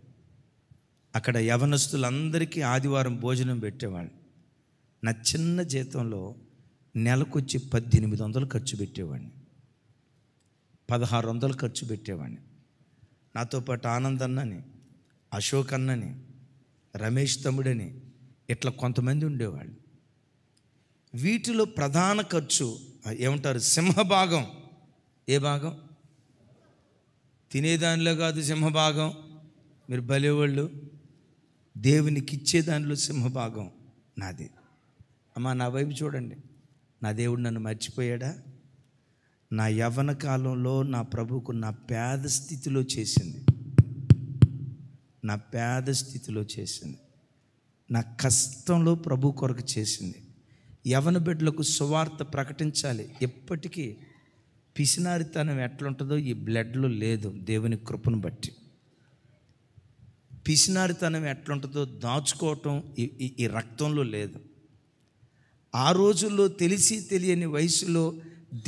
అక్కడ యవనస్తులందరికీ ఆదివారం భోజనం పెట్టేవాళ్ళు. నా చిన్న జీతంలో నెలకొచ్చి 1800 ఖర్చు పెట్టేవాడిని, 1600 ఖర్చు పెట్టేవాడిని. నాతో పాటు ఆనంద్ అన్నని, అశోక్ అన్నని, రమేష్ తమ్ముడని ఇట్లా కొంతమంది ఉండేవాళ్ళు. వీటిలో ప్రధాన ఖర్చు ఏమంటారు, సింహభాగం. ఏ భాగం? తినేదానిలో కాదు సింహభాగం. మీరు భలేవాళ్ళు. దేవునికి ఇచ్చేదానిలో సింహభాగం నాది. అమ్మా, నా వైపు చూడండి. నా దేవుడు నన్ను మర్చిపోయాడా? నా యవ్వన కాలంలో నా ప్రభువుకు నా పేద స్థితిలో చేసింది, నా పేద స్థితిలో చేసింది, నా కష్టంలో ప్రభు కొరకు చేసింది. యవన బిడ్డలకు సువార్త ప్రకటించాలి. ఎప్పటికీ పిసినారితనం ఎట్లుంటుందో ఈ బ్లడ్లో లేదు. దేవుని కృపను బట్టి పిసినారితనం ఎట్లుంటుందో దాచుకోవటం ఈ రక్తంలో లేదు. ఆ రోజుల్లో తెలిసి తెలియని వయసులో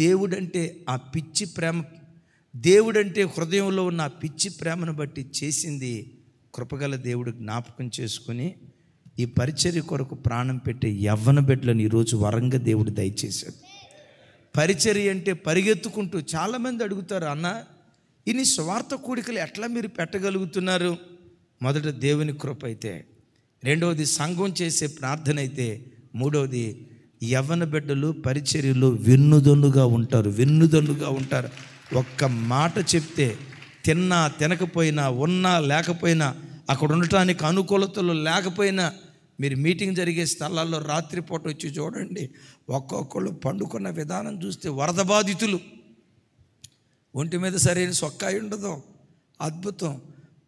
దేవుడంటే ఆ పిచ్చి ప్రేమ, దేవుడంటే హృదయంలో ఉన్న ఆ పిచ్చి ప్రేమను బట్టి చేసింది. కృపగల దేవుడు జ్ఞాపకం చేసుకుని ఈ పరిచర్య కొరకు ప్రాణం పెట్టే యవ్వన బిడ్డలను ఈరోజు వరంగా దేవుడు దయచేశాడు. పరిచర్య అంటే పరిగెత్తుకుంటూ చాలామంది అడుగుతారు, అన్న ఇన్ని స్వార్థ కూడికలు ఎట్లా మీరు పెట్టగలుగుతున్నారు? మొదట దేవుని కృప అయితే, రెండవది సంఘం చేసే ప్రార్థన అయితే, మూడవది యవ్వన బిడ్డలు పరిచర్యలో వెన్నుదన్నుగా ఉంటారు, వెన్నుదన్నుగా ఉంటారు. ఒక్క మాట చెప్తే తిన్నా తినకపోయినా, ఉన్నా లేకపోయినా, అక్కడ ఉండటానికి అనుకూలతలు లేకపోయినా, మీరు మీటింగ్ జరిగే స్థలాల్లో రాత్రిపూట వచ్చి చూడండి, ఒక్కొక్కళ్ళు పండుకున్న విధానం చూస్తే వరద బాధితులు. ఒంటి మీద సరైన సొక్కాయి ఉండదు. అద్భుతం.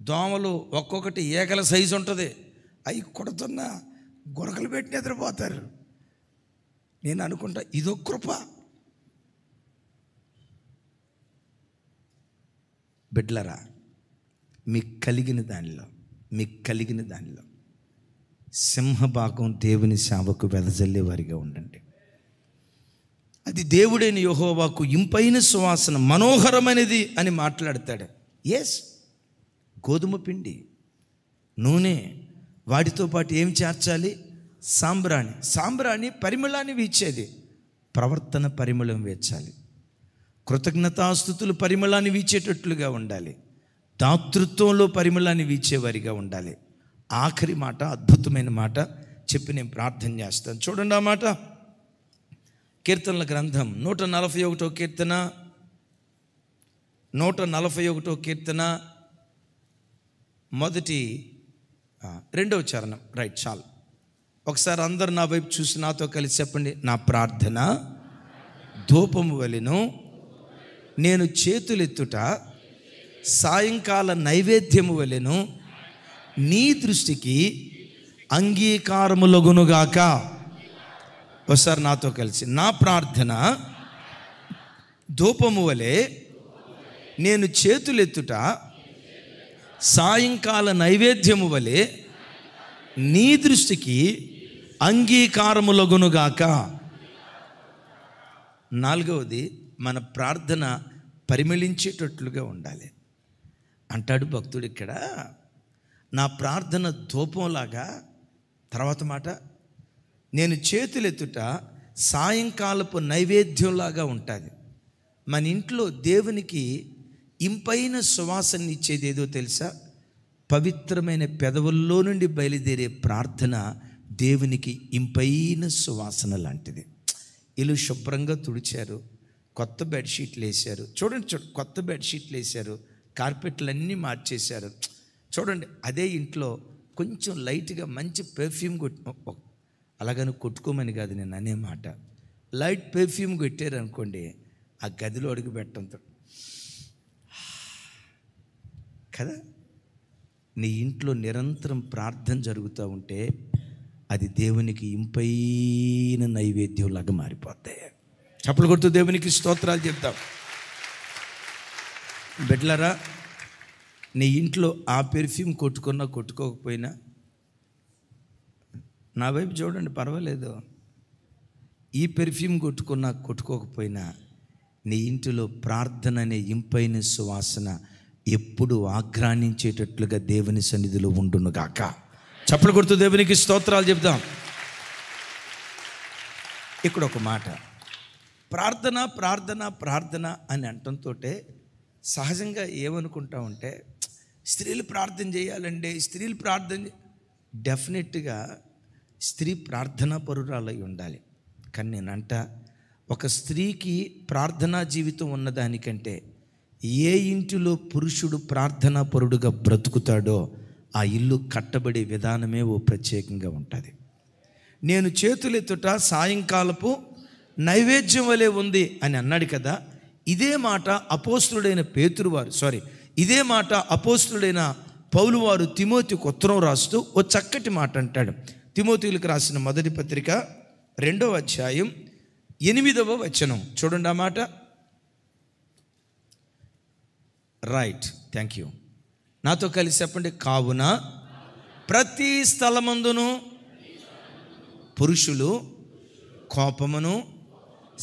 దోమలు ఒక్కొక్కటి ఏకల సైజు ఉంటుంది. అవి కొడుతున్న గురకలు పెట్టి నిద్రపోతారు. నేను అనుకుంటా ఇదో కృప. బిడ్లరా, మీకు కలిగిన దానిలో సింహభాగం దేవుని సేవకు వెదజల్లే వారిగా ఉండండి. అది దేవుడైన యెహోవాకు ఇంపైన సువాసన, మనోహరమైనది అని మాట్లాడతాడు. ఎస్, గోధుమ పిండి, నూనె, వాటితో పాటు ఏం చేర్చాలి? సాంబ్రాణి పరిమళాన్ని వీచేది. ప్రవర్తన పరిమళం వేచాలి. కృతజ్ఞతాస్తుతులు పరిమళాన్ని వీచేటట్లుగా ఉండాలి. దాతృత్వంలో పరిమళాన్ని వీచేవారిగా ఉండాలి. ఆఖరి మాట, అద్భుతమైన మాట చెప్పి నేను ప్రార్థన చేస్తాను. చూడండి ఆ మాట. కీర్తనల గ్రంథం 141వ కీర్తన, 141వ కీర్తన మొదటి 2వ చరణం. రైట్, చాలు. ఒకసారి అందరు నా వైపు చూసి నాతో కలిసి చెప్పండి. నా ప్రార్థన ధూపము వలెను, నేను చేతులెత్తుట సాయంకాల నైవేద్యము వలెను నీ దృష్టికి అంగీకారములగునుగాక. ఒకసారి నాతో కలిసి, నా ప్రార్థన ధూపము వలె నేను చేతులెత్తుట సాయంకాల నైవేద్యము వలె నీ దృష్టికి అంగీకారములగునుగాక. నాలుగవది, మన ప్రార్థన పరిమళించేటట్లుగా ఉండాలి అంటాడు భక్తుడు ఇక్కడ. నా ప్రార్థన ధూపంలాగా. తర్వాత మాట, నేను చేతులెత్తుట సాయంకాలపు నైవేద్యంలాగా ఉంటుంది. మన ఇంట్లో దేవునికి ఇంపైన సువాసన ఇచ్చేది ఏదో తెలుసా? పవిత్రమైన పెదవుల్లో నుండి బయలుదేరే ప్రార్థన దేవునికి ఇంపైన సువాసన లాంటిది. ఇల్లు శుభ్రంగా తుడిచారు, కొత్త బెడ్షీట్లు వేశారు. చూడండి, కొత్త బెడ్షీట్లు వేశారు, కార్పెట్లన్నీ మార్చేశారు. చూడండి, అదే ఇంట్లో కొంచెం లైట్గా మంచి పెర్ఫ్యూమ్ అలాగని కొట్టుకోమని కాదు నేను అనే మాట, లైట్ పెర్ఫ్యూమ్ కొట్టారు అనుకోండి, ఆ గదిలో అడుగు పెట్టడంతో కదా. నీ ఇంట్లో నిరంతరం ప్రార్థన జరుగుతూ ఉంటే అది దేవునికి ఇంపైన నైవేద్యంలాగా మారిపోతాయి. చప్పలు కొడుతూ దేవునికి స్తోత్రాలు చెప్తాం. బిడ్డలారా, నీ ఇంట్లో ఆ పెర్ఫ్యూమ్ కొట్టుకున్నా కొట్టుకోకపోయినా నా వైపు చూడండి, పర్వాలేదు. ఈ పెర్ఫ్యూమ్ కొట్టుకున్నా కొట్టుకోకపోయినా నీ ఇంటిలో ప్రార్థన అనే ఇంపైన సువాసన ఎప్పుడు ఆఘ్రానించేటట్లుగా దేవుని సన్నిధిలో ఉండునుగాక. చప్పలు కొడుతూ దేవునికి స్తోత్రాలు చెప్దాం. ఇక్కడ ఒక మాట, ప్రార్థన ప్రార్థన ప్రార్థన అని అంటంతో సహజంగా ఏమనుకుంటామంటే స్త్రీలు ప్రార్థన చేయాలండి, స్త్రీలు ప్రార్థన. డెఫినెట్గా స్త్రీ ప్రార్థనా పరురాలై ఉండాలి. కానీ నేనంట, ఒక స్త్రీకి ప్రార్థనా జీవితం ఉన్నదానికంటే ఏ ఇంటిలో పురుషుడు ప్రార్థనా పరుడుగా బ్రతుకుతాడో ఆ ఇల్లు కట్టబడే విధానమే ఓ ప్రత్యేకంగా ఉంటుంది. నేను చేతులెత్తుట సాయంకాలపు నైవేద్యం వలె ఉంది అని అన్నాడు కదా. ఇదే మాట ఇదే మాట అపోస్తులుడైన పౌలు వారు తిమోతికి ఉత్తరం రాస్తూ ఓ చక్కటి మాట అంటాడు. తిమోతిలకు రాసిన మొదటి పత్రిక 2వ అధ్యాయం 8వ వచనం చూడండి. ఆ మాట రైట్, థ్యాంక్ యూ. నాతో కలిసి చెప్పండి. కావున ప్రతి స్థలమందును పురుషులు కోపమును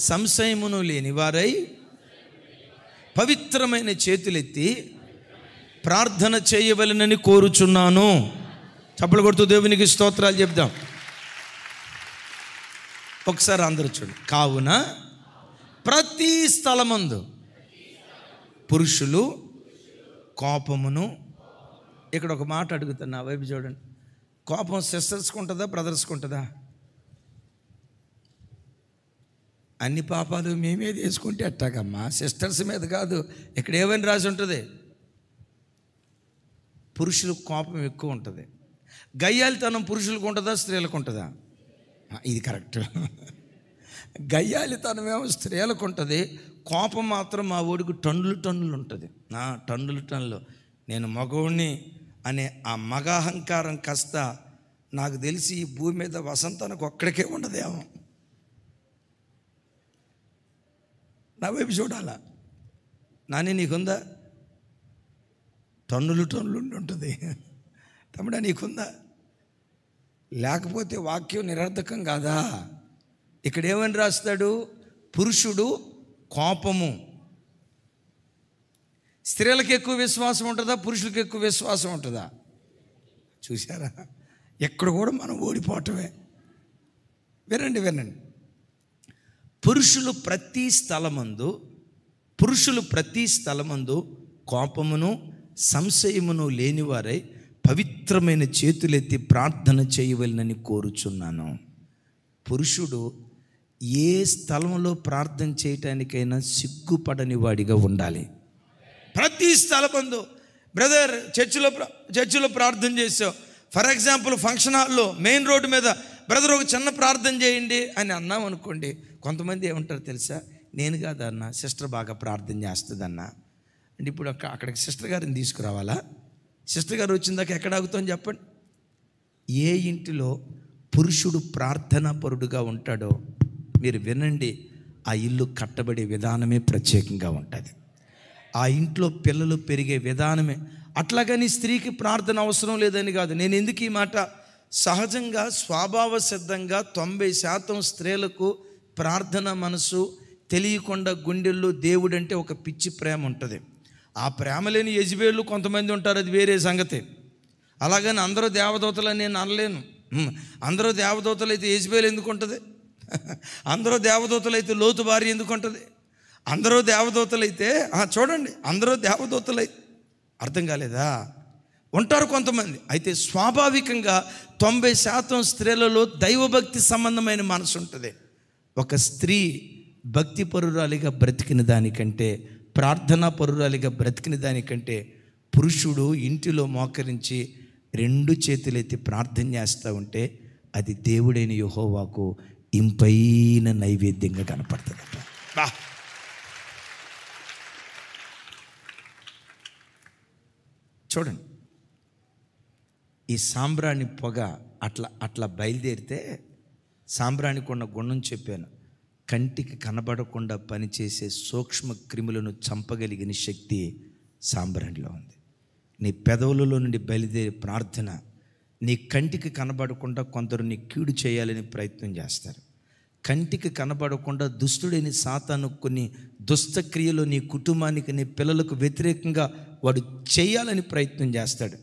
సంశయమును లేనివారై పవిత్రమైన చేతులెత్తి ప్రార్థన చేయవలెనని కోరుచున్నాను. చప్పలు కొడుతూ దేవునికి స్తోత్రాలు చెప్దాం. ఒకసారి అందరూ చూడండి. కావున ప్రతి స్థలమందు పురుషులు కోపమును. ఇక్కడ ఒక మాట అడుగుతాను, నా వైపు చూడండి. కోపం సిస్టర్స్కి ఉంటుందా, బ్రదర్స్కి ఉంటుందా? అన్ని పాపాలు మేమే చేసుకుంటే అట్టాగమ్మా, సిస్టర్స్ మీద కాదు. ఇక్కడ ఏమని రాసి ఉంటుంది? పురుషులకు కోపం ఎక్కువ ఉంటుంది. గయ్యాలితనం పురుషులకు ఉంటుందా, స్త్రీలకు ఉంటుందా? ఇది కరెక్ట్. గయ్యాలితనం ఏమో స్త్రీలకు ఉంటుంది, కోపం మాత్రం మా ఓడికి టన్నులు ఉంటుంది. టన్నులు. నేను మగవుణ్ణి అనే ఆ మగ అహంకారం కాస్త నాకు తెలిసి ఈ భూమి మీద వసంతానికి ఒక్కడికే ఉండదేమో. నా వైపు చూడాలా? నాని నీకుందా? టన్నులు ఉంటుంది. తమ్ముడా నీకుందా? లేకపోతే వాక్యం నిరర్థకం కాదా? ఇక్కడ ఏమని రాస్తాడు? పురుషుడు కోపము. స్త్రీలకు ఎక్కువ విశ్వాసం ఉంటుందా, పురుషులకు ఎక్కువ విశ్వాసం ఉంటుందా? చూసారా, ఎక్కడ కూడా మనం ఓడిపోవటమే. వినండి. పురుషులు ప్రతి స్థలమందు కోపమును సంశయమును లేనివారై పవిత్రమైన చేతులెత్తి ప్రార్థన చేయవలెనని కోరుచున్నాను. పురుషుడు ఏ స్థలంలో ప్రార్థన చేయటానికైనా సిగ్గుపడని వాడిగా ఉండాలి. ప్రతి స్థలమందు బ్రదర్ చర్చిలో ప్రార్థన చేసావు, ఫర్ ఎగ్జాంపుల్ ఫంక్షన్ హాల్లో మెయిన్ రోడ్డు మీద బ్రదర్ ఒక చిన్న ప్రార్థన చేయండి అని అన్నాం అనుకోండి, కొంతమంది ఏమంటారు తెలుసా? నేను కాదన్నా, సిస్టర్ బాగా ప్రార్థన చేస్తుందన్నా. అంటే ఇప్పుడు అక్కడికి సిస్టర్ గారిని తీసుకురావాలా? సిస్టర్ గారు వచ్చిందాక ఎక్కడ ఆగుతామని చెప్పండి. ఏ ఇంటిలో పురుషుడు ప్రార్థనా పరుడుగా ఉంటాడో మీరు వినండి, ఆ ఇల్లు కట్టబడే విధానమే ప్రత్యేకంగా ఉంటుంది. ఆ ఇంట్లో పిల్లలు పెరిగే విధానమే. అట్లాగని స్త్రీకి ప్రార్థన అవసరం లేదని కాదు. నేను ఎందుకు ఈ మాట? సహజంగా స్వభావ సిద్ధంగా 90% స్త్రీలకు ప్రార్థన మనసు తెలియకుండా గుండెల్లో దేవుడంటే ఒక పిచ్చి ప్రేమ ఉంటుంది. ఆ ప్రేమ లేని యెజబేలు కొంతమంది ఉంటారు, అది వేరే సంగతి. అలాగని అందరూ దేవదూతలని నేను అనలేను. అందరూ దేవదూతలు అయితే యెజబేలు ఎందుకు ఉంటుంది? అందరూ దేవదూతలు అయితే లోతు భార్య ఎందుకు ఉంటుంది? అందరూ దేవదూతలైతే చూడండి, అందరూ దేవదూతలైతే అర్థం కాలేదా? ఉంటారు కొంతమంది. అయితే స్వాభావికంగా 90% స్త్రీలలో దైవభక్తి సంబంధమైన మనసు ఉంటుంది. ఒక స్త్రీ భక్తి పరురాలిగా బ్రతికిన దానికంటే, ప్రార్థనా పరురాలిగా బ్రతికిన దానికంటే పురుషుడు ఇంటిలో మోకరించి 2 చేతులెత్తి ప్రార్థన చేస్తూ ఉంటే అది దేవుడైన యెహోవాకు ఇంపైన నైవేద్యంగా కనపడుతుందట. చూడండి, ఈ సాంబ్రాణి పొగ అట్లా బయలుదేరితే, సాంబ్రాణికి ఉన్న గుణం చెప్పాను, కంటికి కనబడకుండా పనిచేసే సూక్ష్మ క్రిములను చంపగలిగిన శక్తి సాంబ్రాణిలో ఉంది. నీ పెదవులలో నుండి బయలుదేరే ప్రార్థన నీ కంటికి కనబడకుండా కొందరు నీ కీడు చేయాలని ప్రయత్నం చేస్తారు. కంటికి కనబడకుండా దుష్టుడైన సాతాను కొన్ని దుష్టక్రియలు నీ కుటుంబానికి, నీ పిల్లలకు వ్యతిరేకంగా వాడు చేయాలని ప్రయత్నం చేస్తాడు.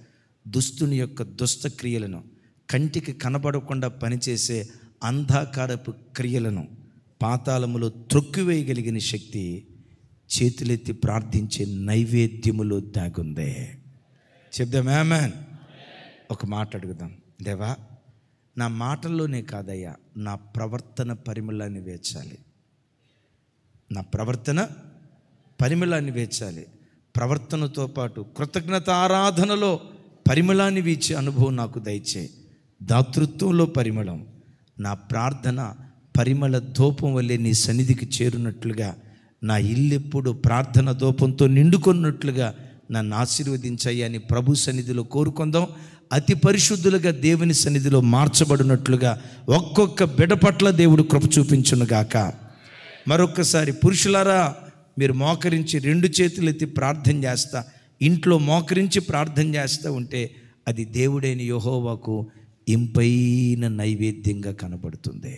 దుష్టుని యొక్క దుష్టక్రియలను, కంటికి కనబడకుండా పనిచేసే అంధకారపు క్రియలను పాతాళములో త్రొక్కివేయగలిగిన శక్తి చేతులెత్తి ప్రార్థించే నైవేద్యములో దాగుందే. చెప్దాం ఆమేన్. ఒక మాట అడుగుదాం, దేవా నా మాటల్లోనే కాదయ్యా, నా ప్రవర్తన పరిమళాన్ని వేచాలి. నా ప్రవర్తన పరిమళాన్ని వేచాలి. ప్రవర్తనతో పాటు కృతజ్ఞత ఆరాధనలో పరిమళాన్ని వీచే అనుభవం నాకు దయచేయి. దాతృత్వంలో పరిమళం, నా ప్రార్థన పరిమళ ధూపం వల్లే నీ సన్నిధికి చేరునట్లుగా, నా ఇల్లెప్పుడు ప్రార్థన ధూపంతో నిండుకొన్నట్లుగా నన్ను ఆశీర్వదించయ్యా అని ప్రభు సన్నిధిలో కోరుకుందాం. అతి పరిశుద్ధులుగా దేవుని సన్నిధిలో మార్చబడినట్లుగా ఒక్కొక్క బిడ్డ పట్ల దేవుడు కృప చూపించునుగాక. మరొక్కసారి పురుషులారా, మీరు మోకరించి 2 చేతులు ఎత్తి ప్రార్థన చేస్తా, ఇంట్లో మోకరించి ప్రార్థన చేస్తూ ఉంటే అది దేవుడైన యెహోవాకు ఇంపైన నైవేద్యంగా కనబడుతుంది.